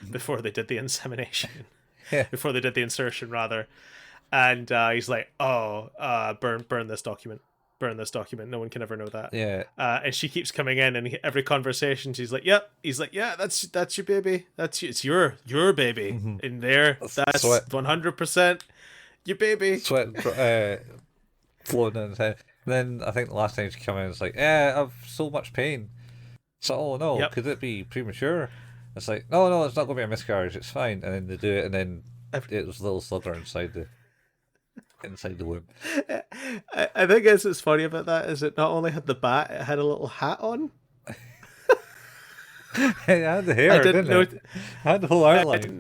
before they did the insemination. Yeah. Before they did the insertion, rather. And he's like, "Oh, burn this document. Burn this document. No one can ever know that." Yeah. And she keeps coming in, and every conversation, she's like, "Yep." He's like, "Yeah, that's your baby. It's your baby in there. That's Sweat. 100% your baby." Sweat flowing down his head. And then I think the last time she came in, it's like, yeah, I've so much pain. So, oh no, Yep. could it be premature? It's like, no, it's not going to be a miscarriage. It's fine. And then they do it, and then it was Lil Slugger inside the womb. I think it's funny about that is it not only had the bat, it had a little hat on. It had the hair, didn't it? It had the whole outline. I didn't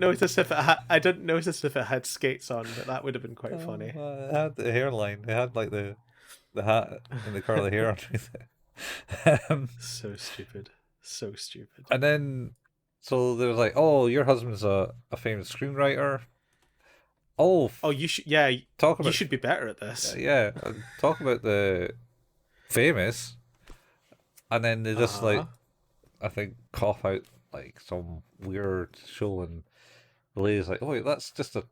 notice if it had skates on, but that would have been quite funny. It had the hairline. It had like the hat and the curly hair underneath it. So stupid. So stupid. And then, so there was like, oh, your husband's a famous screenwriter. Oh, you should. Yeah, you should be better at this. Yeah, talk about the famous, and then they just like, I think, cough out like some weird show, and the lady's like, "Oh wait, that's just a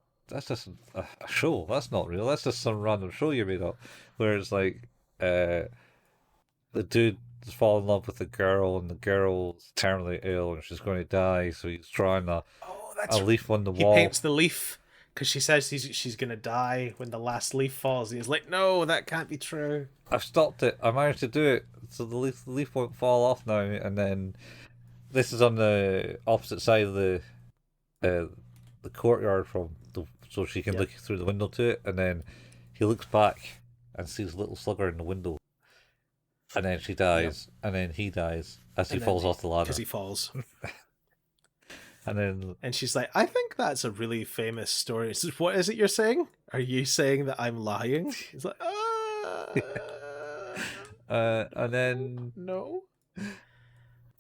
show. That's not real. That's just some random show you made up." Where it's like, the dude falls in love with the girl, and the girl's terminally ill, and she's going to die, so he's drawing a leaf on the wall. He paints the leaf. Because she says she's going to die when the last leaf falls. And he's like, no, that can't be true. I've stopped it. I managed to do it. So the leaf won't fall off now. And then this is on the opposite side of the courtyard so she can look through the window to it. And then he looks back and sees Little Slugger in the window. And then she dies. And then he dies as he falls off the ladder. Because he falls. And she's like, I think that's a really famous story. Says, what is it you're saying? Are you saying that I'm lying? He's like, and then no.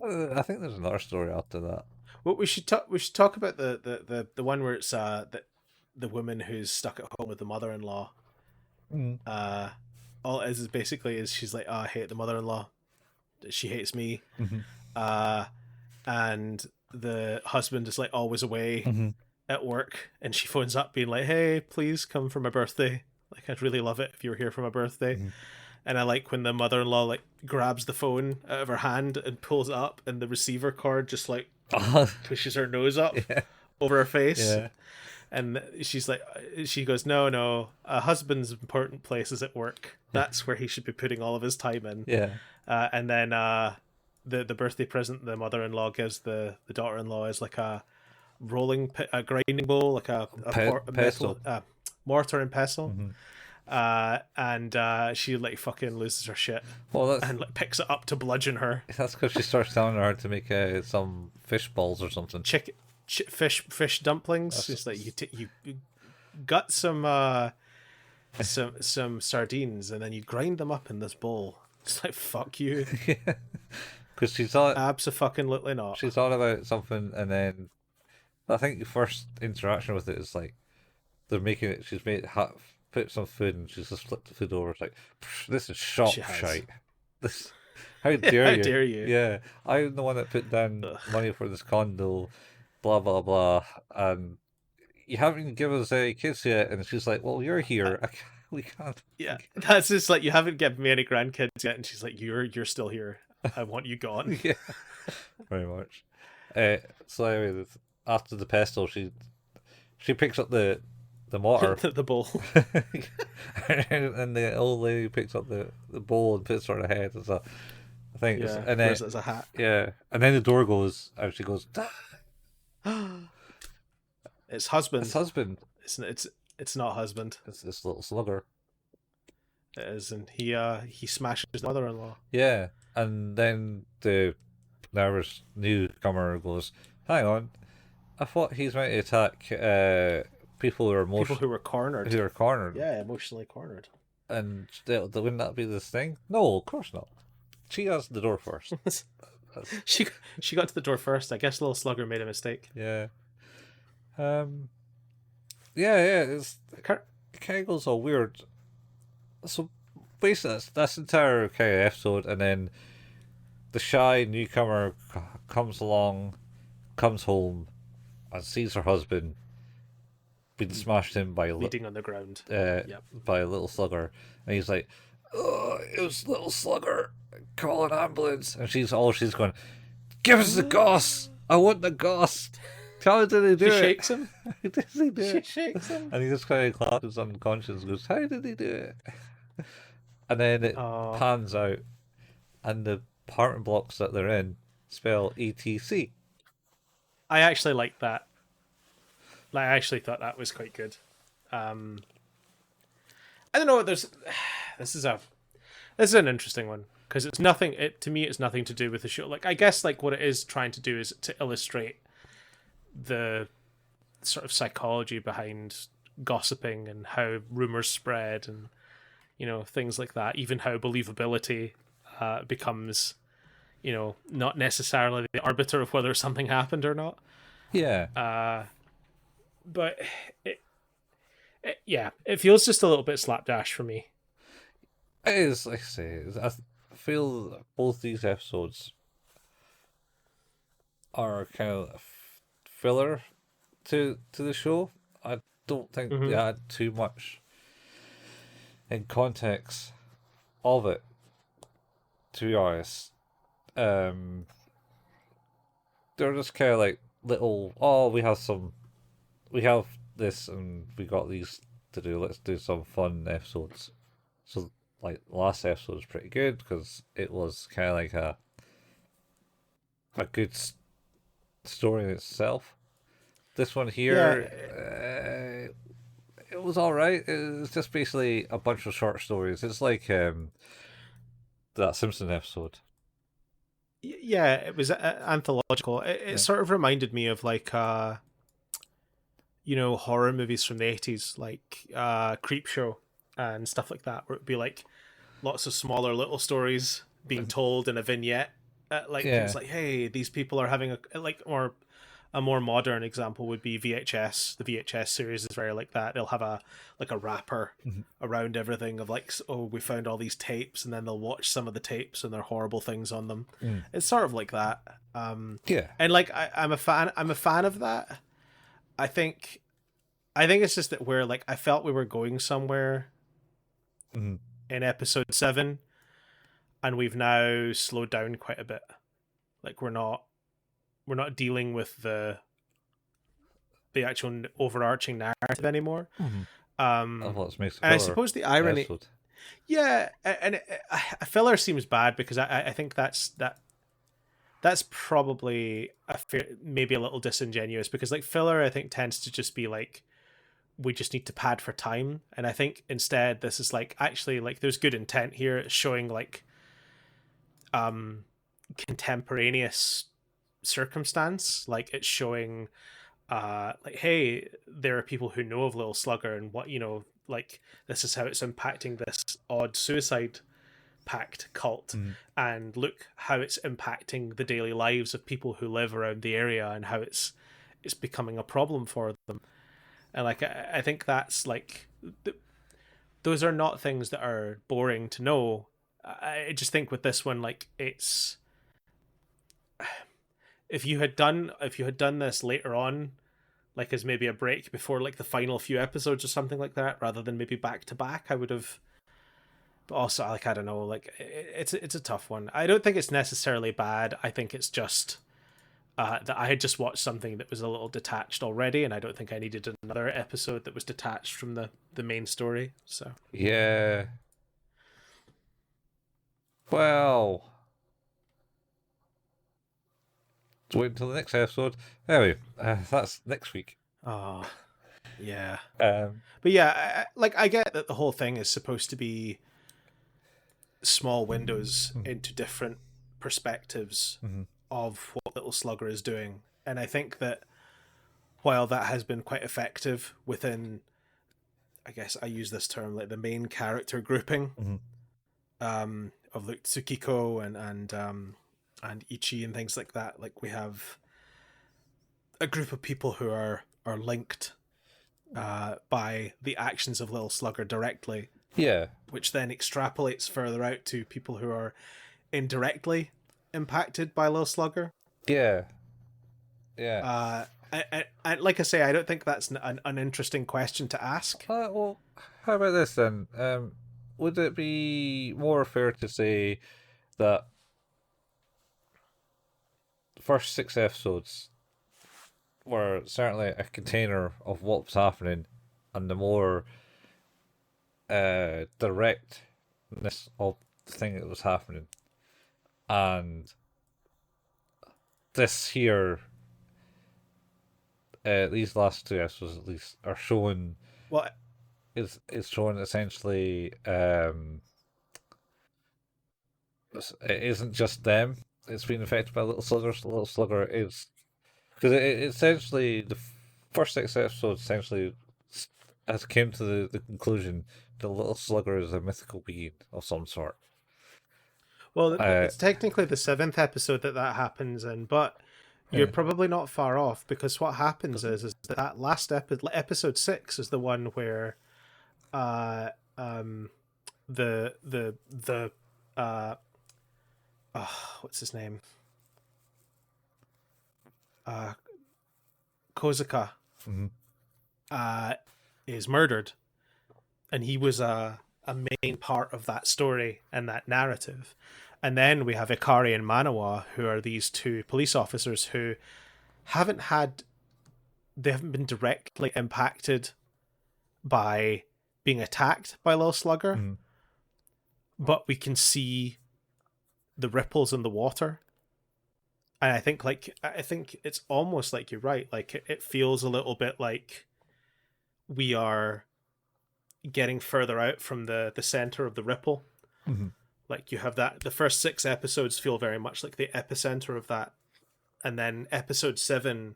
I think there's another story after that. Well, we should talk about the one where it's the woman who's stuck at home with the mother-in-law. All it is basically she's like, I hate the mother-in-law. She hates me. And the husband is like always away at work, and she phones up being like, hey, please come for my birthday. Like, I'd really love it if you were here for my birthday. And I like when the mother-in-law like grabs the phone out of her hand and pulls it up, and the receiver cord just like pushes her nose up over her face. And she's like, she goes, no, a husband's important place is at work. That's where he should be putting all of his time in. And then the birthday present the mother-in-law gives the daughter-in-law is like a grinding bowl, like a pestle. Mortar and pestle. And she like fucking loses her shit. And like picks it up to bludgeon her. That's because she starts telling her to make some fish balls or something. Fish dumplings. It's like you got some sardines, and then you grind them up in this bowl. It's like, fuck you. Because she thought abso-fucking-lutely not. She thought about something, and then I think the first interaction with it is like they're making it. She's put some food, and she's just flipped the food over. It's like, this is shop shite. This, how dare you? How dare you? Yeah, I'm the one that put down money for this condo. Blah blah blah, and you haven't even given us any kids yet. And she's like, well, you're here. We can't. Yeah, that's just like, you haven't given me any grandkids yet, and she's like, you're still here. I want you gone. Yeah, very much. So anyway, after the pestle, she picks up the mortar, the bowl, and the old lady picks up the bowl and puts it on her head. And so I think, and then as a hat. Yeah, and then the door goes, and she goes, It's husband. It's husband. It's not husband. It's this Little Slugger. It is, and he smashes the mother-in-law. Yeah, and then the nervous newcomer goes, hang on, I thought he's meant to attack people who were cornered. Yeah, emotionally cornered. And wouldn't that be this thing? No, of course not. She has the door first. She got to the door first. I guess Lil Slugger made a mistake. Yeah. Yeah. It's kind of goes all weird. So basically, that's the entire kind of episode, and then the shy newcomer comes home and sees her husband been smashed in by bleeding on the ground. by Lil Slugger, and he's like, "Oh, it was Lil Slugger. Call an ambulance." And she's going, "Give us the gauze. I want the gauze. How did he do it?" She shakes him. How did he do it? She shakes him. And he just kind of collapses unconscious and goes, "How did he do it?" And then it pans out, and the apartment blocks that they're in spell ETC. I actually like that. Like, I actually thought that was quite good. I don't know. This is an interesting one because it's nothing. To me, it's nothing to do with the show. Like, I guess like what it is trying to do is to illustrate the sort of psychology behind gossiping and how rumors spread and things like that. Even how believability becomes not necessarily the arbiter of whether something happened or not. Yeah. But it feels just a little bit slapdash for me. It is, like I say, I feel that both these episodes are kind of filler to the show. I don't think they add too much in context of it, to be honest. They're just kind of like little, we have this and we got these to do, let's do some fun episodes. So like the last episode was pretty good because it was kind of like a good story in itself. This one here, it was alright. It was just basically a bunch of short stories. It's like that Simpson episode. Yeah, it was anthological. It sort of reminded me of like horror movies from the 80s, like Creepshow and stuff like that, where it'd be like lots of smaller little stories being told in a vignette. It's like, hey, these people are having or a more modern example would be VHS. The VHS series is very like that. They'll have a wrapper around everything of like, oh, we found all these tapes, and then they'll watch some of the tapes and there are horrible things on them. It's sort of like that. And like I'm a fan of that. I think it's just that I felt we were going somewhere in episode 7, and we've now slowed down quite a bit. Like we're not dealing with the actual overarching narrative anymore. Makes and I suppose the irony, episode. and a filler seems bad because I think that's probably maybe a little disingenuous, because like filler I think tends to just be like, we just need to pad for time, and I think instead this is like actually like there's good intent here. It's showing like contemporaneous circumstance, like it's showing like, hey, there are people who know of Lil Slugger and what like this is how it's impacting this odd suicide pact cult, and look how it's impacting the daily lives of people who live around the area and how it's becoming a problem for them. And like I think that's like those are not things that are boring to know. I just think with this one, like it's if you had done this later on, like as maybe a break before like the final few episodes or something like that, rather than maybe back to back, I would have. But also, like, I don't know, like it's a tough one. I don't think it's necessarily bad. I think it's just that I had just watched something that was a little detached already, and I don't think I needed another episode that was detached from the main story. So yeah. Well, wait until the next episode. Anyway, that's next week. Oh, yeah. But yeah, I get that the whole thing is supposed to be small windows into different perspectives of what Little Slugger is doing, and I think that while that has been quite effective within, I guess I use this term, like the main character grouping of like Tsukiko and Ichi and things like that, like we have a group of people who are linked by the actions of Little Slugger directly, which then extrapolates further out to people who are indirectly impacted by Lil Slugger. Yeah. like I say, I don't think that's an interesting question to ask. Well, how about this then? Would it be more fair to say that the first 6 episodes were certainly a container of what was happening, and the more directness of the thing that was happening, and this here, these last 2 episodes at least are showing Well, is showing essentially it isn't just them. It's been affected by Little Slugger. Little Slugger is because it essentially the first 6 episodes essentially has came to the conclusion the Little Slugger is a mythical being of some sort. well, it's technically the 7th episode that happens in, but you're probably not far off, because what happens is that last episode 6 is the one where uh the what's his name, Kozuka is murdered, and he was a main part of that story and that narrative. And then we have Ikari and Manawa, who are these 2 police officers who haven't been directly impacted by being attacked by Lil Slugger, but we can see the ripples in the water. And I think it's almost like you're right. Like it feels a little bit like we are getting further out from the center of the ripple. Like you have that, the first 6 episodes feel very much like the epicenter of that, and then episode 7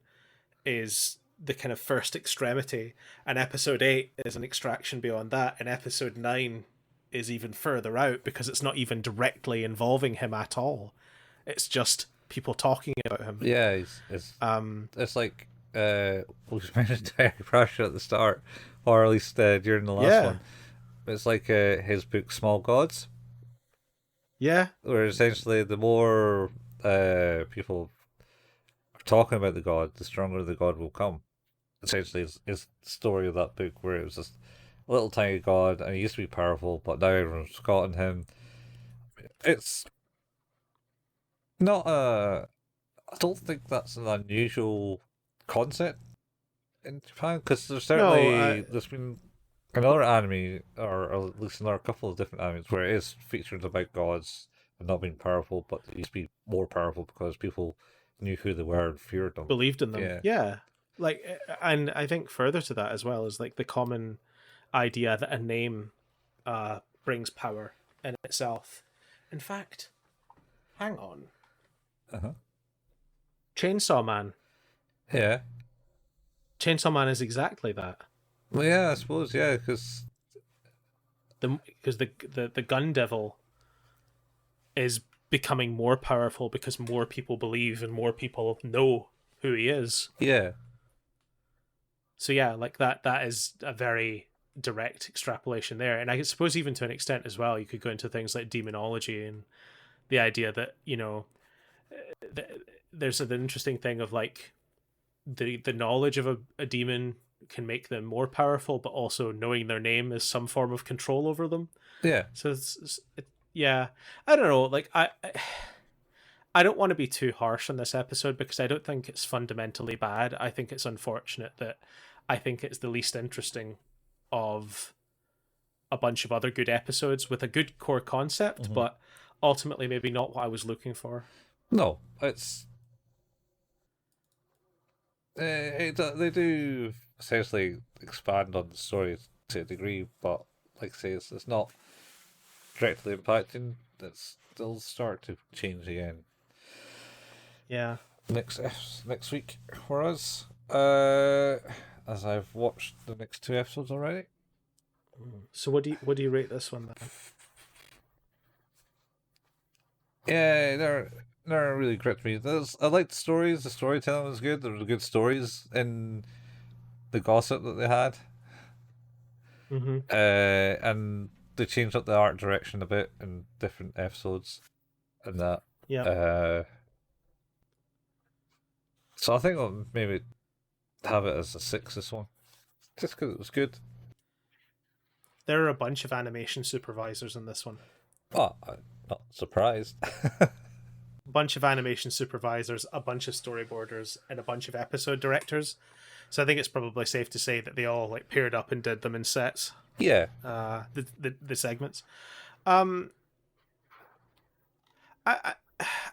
is the kind of first extremity, and episode 8 is an extraction beyond that, and episode 9 is even further out because it's not even directly involving him at all. It's just people talking about him. Yeah, it's like we mentioned Terry Pratchett at the start, or at least during the last one. It's like his book Small Gods. Yeah. Where essentially the more people are talking about the god, the stronger the god will come. Essentially, is the story of that book, where it was just a little tiny god, and he used to be powerful, but now everyone's forgotten him. It's not a. I don't think that's an unusual concept in Japan, because there's been another anime, or at least another couple of different animes, where it is featured about gods and not being powerful, but they used to be more powerful because people knew who they were and feared them. Believed in them. Yeah. Like, and I think further to that as well is like the common idea that a name brings power in itself. In fact, hang on. Chainsaw Man. Yeah. Chainsaw Man is exactly that. Well, yeah, I suppose, yeah, because the gun devil is becoming more powerful because more people believe and more people know who he is. Yeah. So yeah, like that is a very direct extrapolation there. And I suppose even to an extent as well, you could go into things like demonology and the idea that, you know, there's an interesting thing of like the knowledge of a demon can make them more powerful, but also knowing their name is some form of control over them. Yeah. So yeah, I don't know. Like I don't want to be too harsh on this episode because I don't think it's fundamentally bad. I think it's unfortunate that I think it's the least interesting of a bunch of other good episodes with a good core concept, but ultimately maybe not what I was looking for. No, it's they do essentially expand on the story to a degree, but like I say, it's not directly impacting. It's still start to change again. Yeah. Next week for us, as I've watched the next 2 episodes already. So what do you rate this one then? Yeah, they're really gripped me. I like the stories. The storytelling was good. There were good stories in the gossip that they had. And they changed up the art direction a bit in different episodes, and that. Yeah. So I think maybe have it as a 6, this one. Just because it was good. There are a bunch of animation supervisors in this one. Oh, I'm not surprised. A bunch of animation supervisors, a bunch of storyboarders, and a bunch of episode directors. So I think it's probably safe to say that they all like paired up and did them in sets. Yeah. The segments. I'm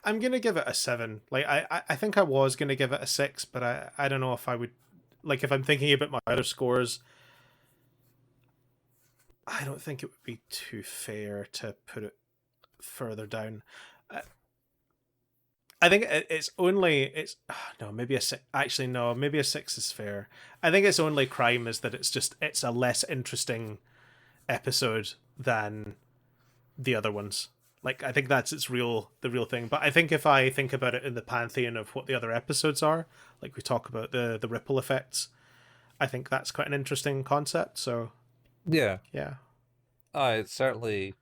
gonna give it a 7. Like I think I was gonna give it a 6, but I don't know if I would, like, if I'm thinking about my other scores, I don't think it would be too fair to put it further down. I think it's no, maybe a 6. Actually, no, maybe a 6 is fair. I think its only crime is that it's a less interesting episode than the other ones. Like, I think that's the real thing. But I think if I think about it in the pantheon of what the other episodes are, like we talk about the ripple effects, I think that's quite an interesting concept. So Yeah. yeah. It's certainly.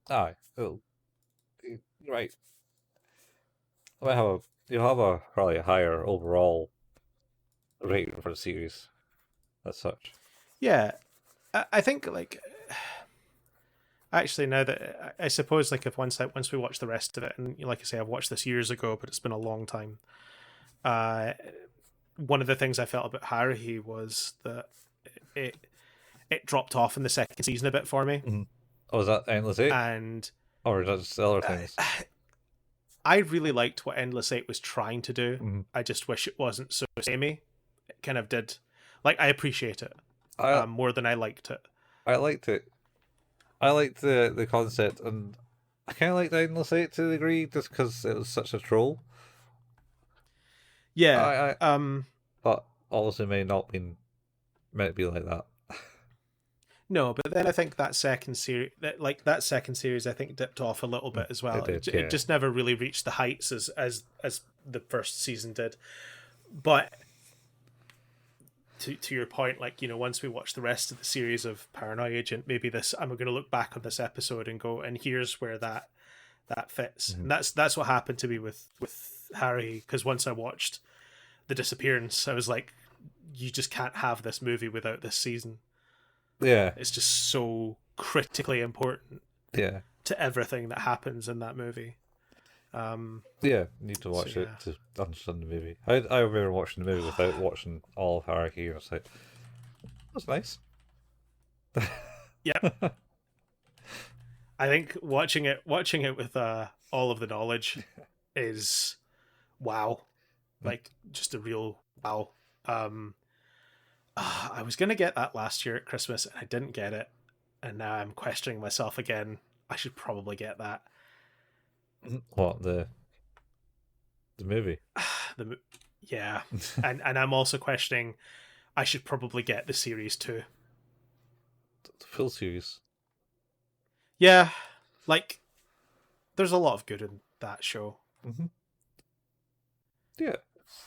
Aye. Oh, right. You'll have a probably a higher overall rating for the series as such. Yeah. I think, like, actually, now that I suppose, like, if once we watch the rest of it, and like I say, I've watched this years ago, but it's been a long time. One of the things I felt about Haruhi was that it dropped off in the second season a bit for me. Mm-hmm. Oh, is that Endless Eight? And or just other things? I really liked what Endless Eight was trying to do. Mm-hmm. I just wish it wasn't so samey. It kind of did. Like, I appreciate it more than I liked it. I liked it. I liked the concept, and I kind of liked Endless Eight to a degree, just because it was such a troll. Yeah. But obviously may not been meant to be like that. No, but then I think that second series, I think dipped off a little bit as well. It just never really reached the heights as the first season did. But to your point, like, you know, once we watch the rest of the series of Paranoia Agent, maybe I'm going to look back on this episode and go, and here's where that fits. Mm-hmm. And that's what happened to me with Harry, because once I watched The Disappearance, I was like, you just can't have this movie without this season. Yeah, it's just so critically important. Yeah, to everything that happens in that movie. Yeah, need to watch it to understand the movie. I remember watching the movie without watching all of Hierarchy, and I was like, that's nice. Yeah. I think watching it with all of the knowledge is wow. Like, just a real wow. I was going to get that last year at Christmas and I didn't get it. And now I'm questioning myself again. I should probably get that. What, the movie? Yeah. and I'm also questioning I should probably get the series too. The full series? Yeah. Like, there's a lot of good in that show. Mm-hmm. Yeah.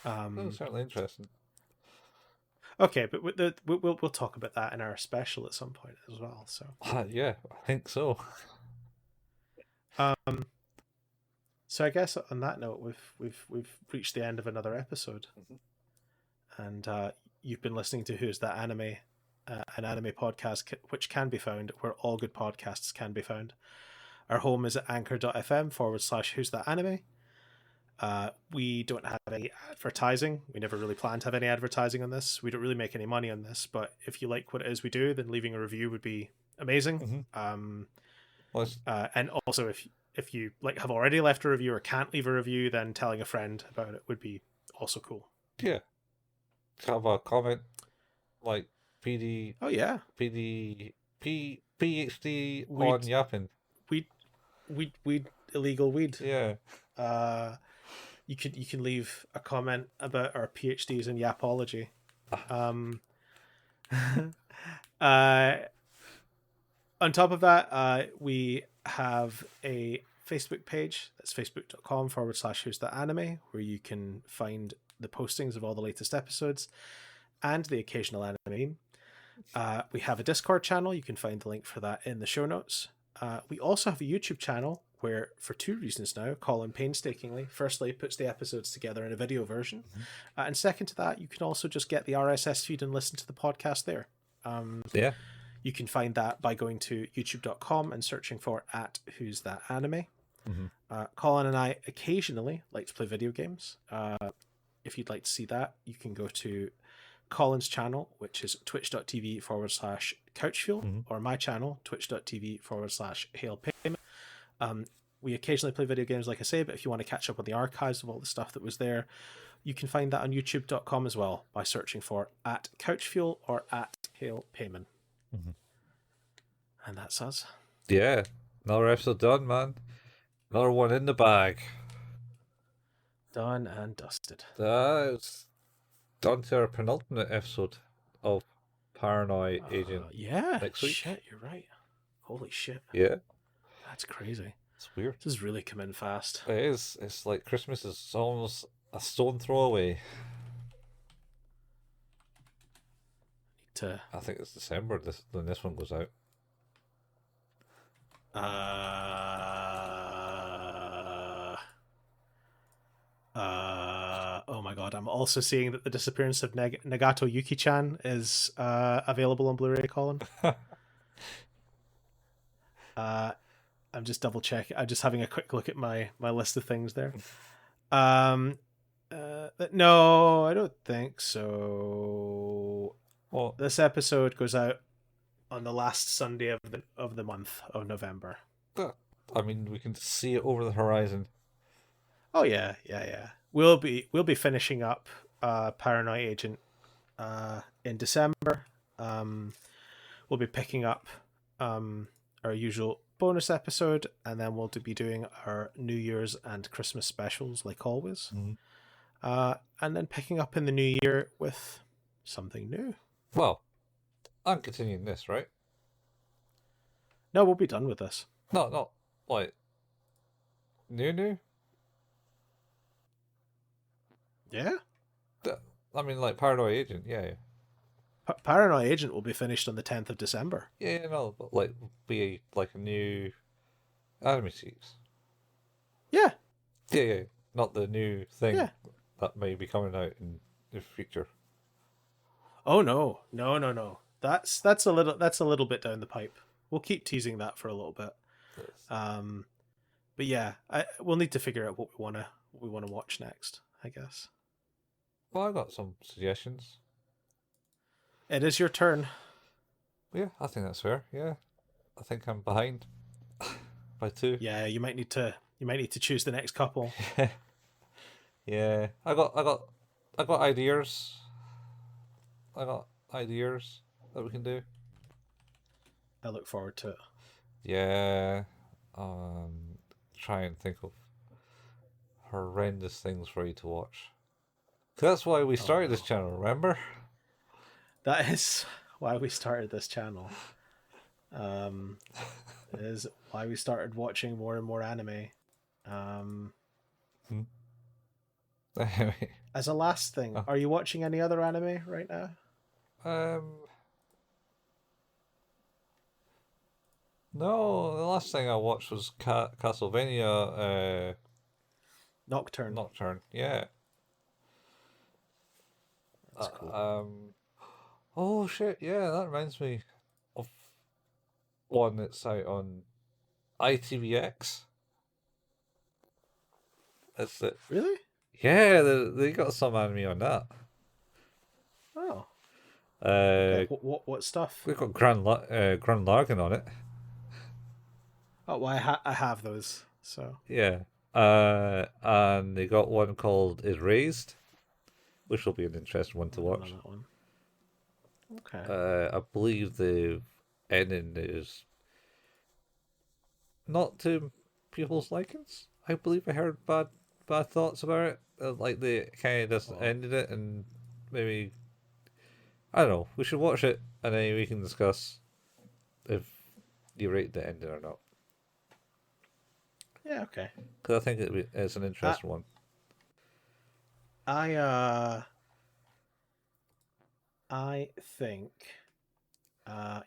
That was certainly interesting. Okay, but we'll talk about that in our special at some point as well. So yeah, I think so. So I guess on that note, we've reached the end of another episode, and you've been listening to Who's That Anime, an anime podcast which can be found where all good podcasts can be found. Our home is at anchor.fm/Who's That Anime. We don't have any advertising. We never really plan to have any advertising on this. We don't really make any money on this, but if you like what it is we do, then leaving a review would be amazing. Mm-hmm. And also, if you like have already left a review or can't leave a review, then telling a friend about it would be also cool. Yeah. Have a comment like PD. Oh yeah. PhD on yapping. Weed illegal weed. Yeah. You can leave a comment about our PhDs in yapology. On top of that, we have a Facebook page. That's facebook.com/Who's That Anime, where you can find the postings of all the latest episodes and the occasional anime. We have a Discord channel. You can find the link for that in the show notes. We also have a YouTube channel where, for two reasons now, Colin painstakingly, firstly, puts the episodes together in a video version, and second to that, you can also just get the RSS feed and listen to the podcast there. Yeah. You can find that by going to youtube.com and searching for @Who's That Anime. Colin and I occasionally like to play video games. If you'd like to see that, you can go to Colin's channel, which is twitch.tv/couchfuel, or my channel, twitch.tv/hailpayment. We occasionally play video games, like I say, but if you want to catch up on the archives of all the stuff that was there, you can find that on youtube.com as well by searching for @couchfuel or @hailpayment. And that's us. Yeah. Another episode done, man. Another one in the bag. Done and dusted. It's done to our penultimate episode of Paranoia Agent. Yeah. Next week. Shit, you're right. Holy shit. Yeah. That's crazy. It's weird. This has really come in fast. It is. It's like Christmas is almost a stone throw away. I think it's December when this one goes out. Oh my god, I'm also seeing that the disappearance of Nagato Yuki-chan is available on Blu-ray, Colin. I'm just double checking. I'm just having a quick look at my list of things there. No, I don't think so. Well, this episode goes out on the last Sunday of the month of November. I mean, we can see it over the horizon. Oh yeah. We'll be finishing up Paranoia Agent in December. We'll be picking up our usual bonus episode, and then we'll be doing our New Year's and Christmas specials like always. And then picking up in the new year with something new. Well, I'm continuing this, right? No, we'll be done with this. No, not like new. Yeah. I mean, like Paranoia Agent, yeah. Paranoia Agent will be finished on the 10th of December. Yeah, no, but like be like a new anime series. Yeah. Yeah, not the new thing that may be coming out in the future. Oh no. That's a little bit down the pipe. We'll keep teasing that for a little bit. But yeah, we'll need to figure out what we want to watch next, I guess. Well, I got some suggestions. It is your turn. Yeah, I think that's fair. Yeah, I think I'm behind by 2. Yeah, you might need to choose the next couple. Yeah, I got ideas. I got ideas that we can do. I look forward to it. Yeah, try and think of horrendous things for you to watch. That's why we started this channel, remember? That is why we started this channel. Is why we started watching more and more anime. As a last thing, are you watching any other anime right now? No, the last thing I watched was Castlevania Nocturne. Yeah. That's cool. Oh shit, yeah, that reminds me of one that's out on ITVX. That's it. Really? Yeah, they got some anime on that. Oh. Okay. What stuff? We've got Grand Larkin on it. Oh, well, I have those. So yeah, and they got one called Erased, which will be an interesting one to watch. That one. Okay. I believe the ending is not to people's likings. I believe I heard bad thoughts about it. Like they kind of just ended it, and maybe I don't know. We should watch it, and then we can discuss if you rate the ending or not. Yeah. Okay. Because I think it's an interesting one. I think.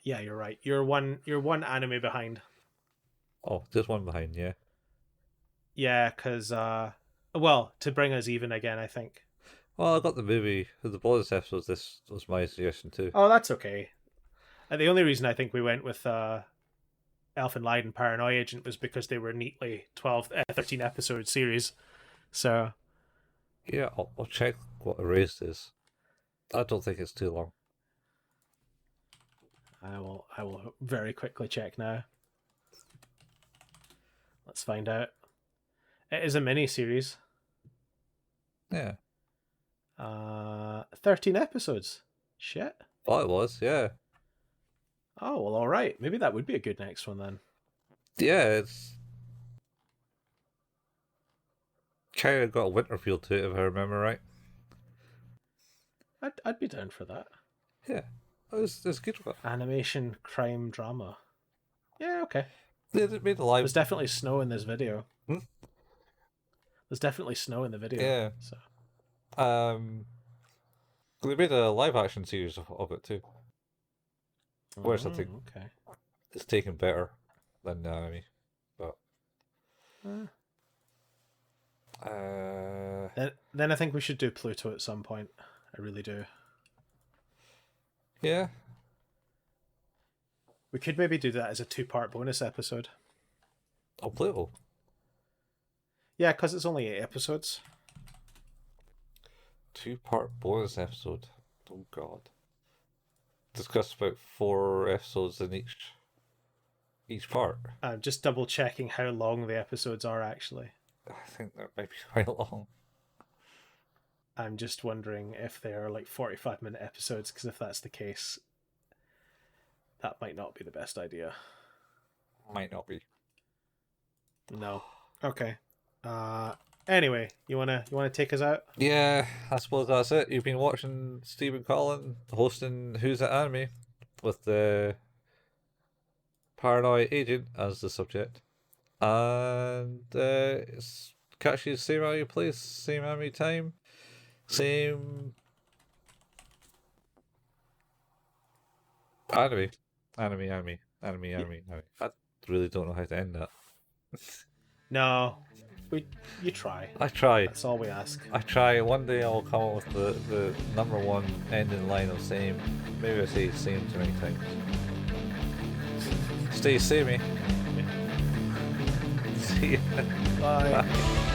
Yeah, you're right. You're one anime behind. Oh, just one behind, yeah. Yeah, because well, to bring us even again, I think. Well, I got the movie, the bonus episodes. This was my suggestion too. Oh, that's okay. The only reason I think we went with Elfen Lied and Paranoia Agent was because they were neatly 13 episode series. So Yeah, I'll check what Erased is. I don't think it's too long. I will very quickly check now. Let's find out. It is a mini series. Yeah. 13 episodes. Shit. Thought it was, yeah. Oh, well, all right. Maybe that would be a good next one then. Yeah, it's kind of got a winter feel to it, if I remember right. I'd be down for that. Yeah, it's good. Animation crime drama. Yeah, okay. They made a live. There's definitely snow in this video. Hmm? There's definitely snow in the video. Yeah. So. They made a live action series of it too. Whereas I think okay. it's taken better than the anime, but then I think we should do Pluto at some point. I really do. Yeah. We could maybe do that as a 2-part bonus episode. Oh, Pluto. Yeah, because it's only 8 episodes. 2-part bonus episode. Oh god. Discuss about 4 episodes in each part. I'm just double checking how long the episodes are actually. I think that might be quite long. I'm just wondering if they are like 45-minute episodes, because if that's the case, that might not be the best idea. Might not be. No. Okay. Anyway, you wanna take us out? Yeah, I suppose that's it. You've been watching Stephen Collin hosting Who's That Anime with the Paranoia Agent as the subject. And catch you same anime place, same anime time, same anime. I really don't know how to end that. No. You try. I try. That's all we ask. I try. One day I'll come up with the number one ending line of same. Maybe I say same too many times. Stay samey. See ya. Bye. Bye.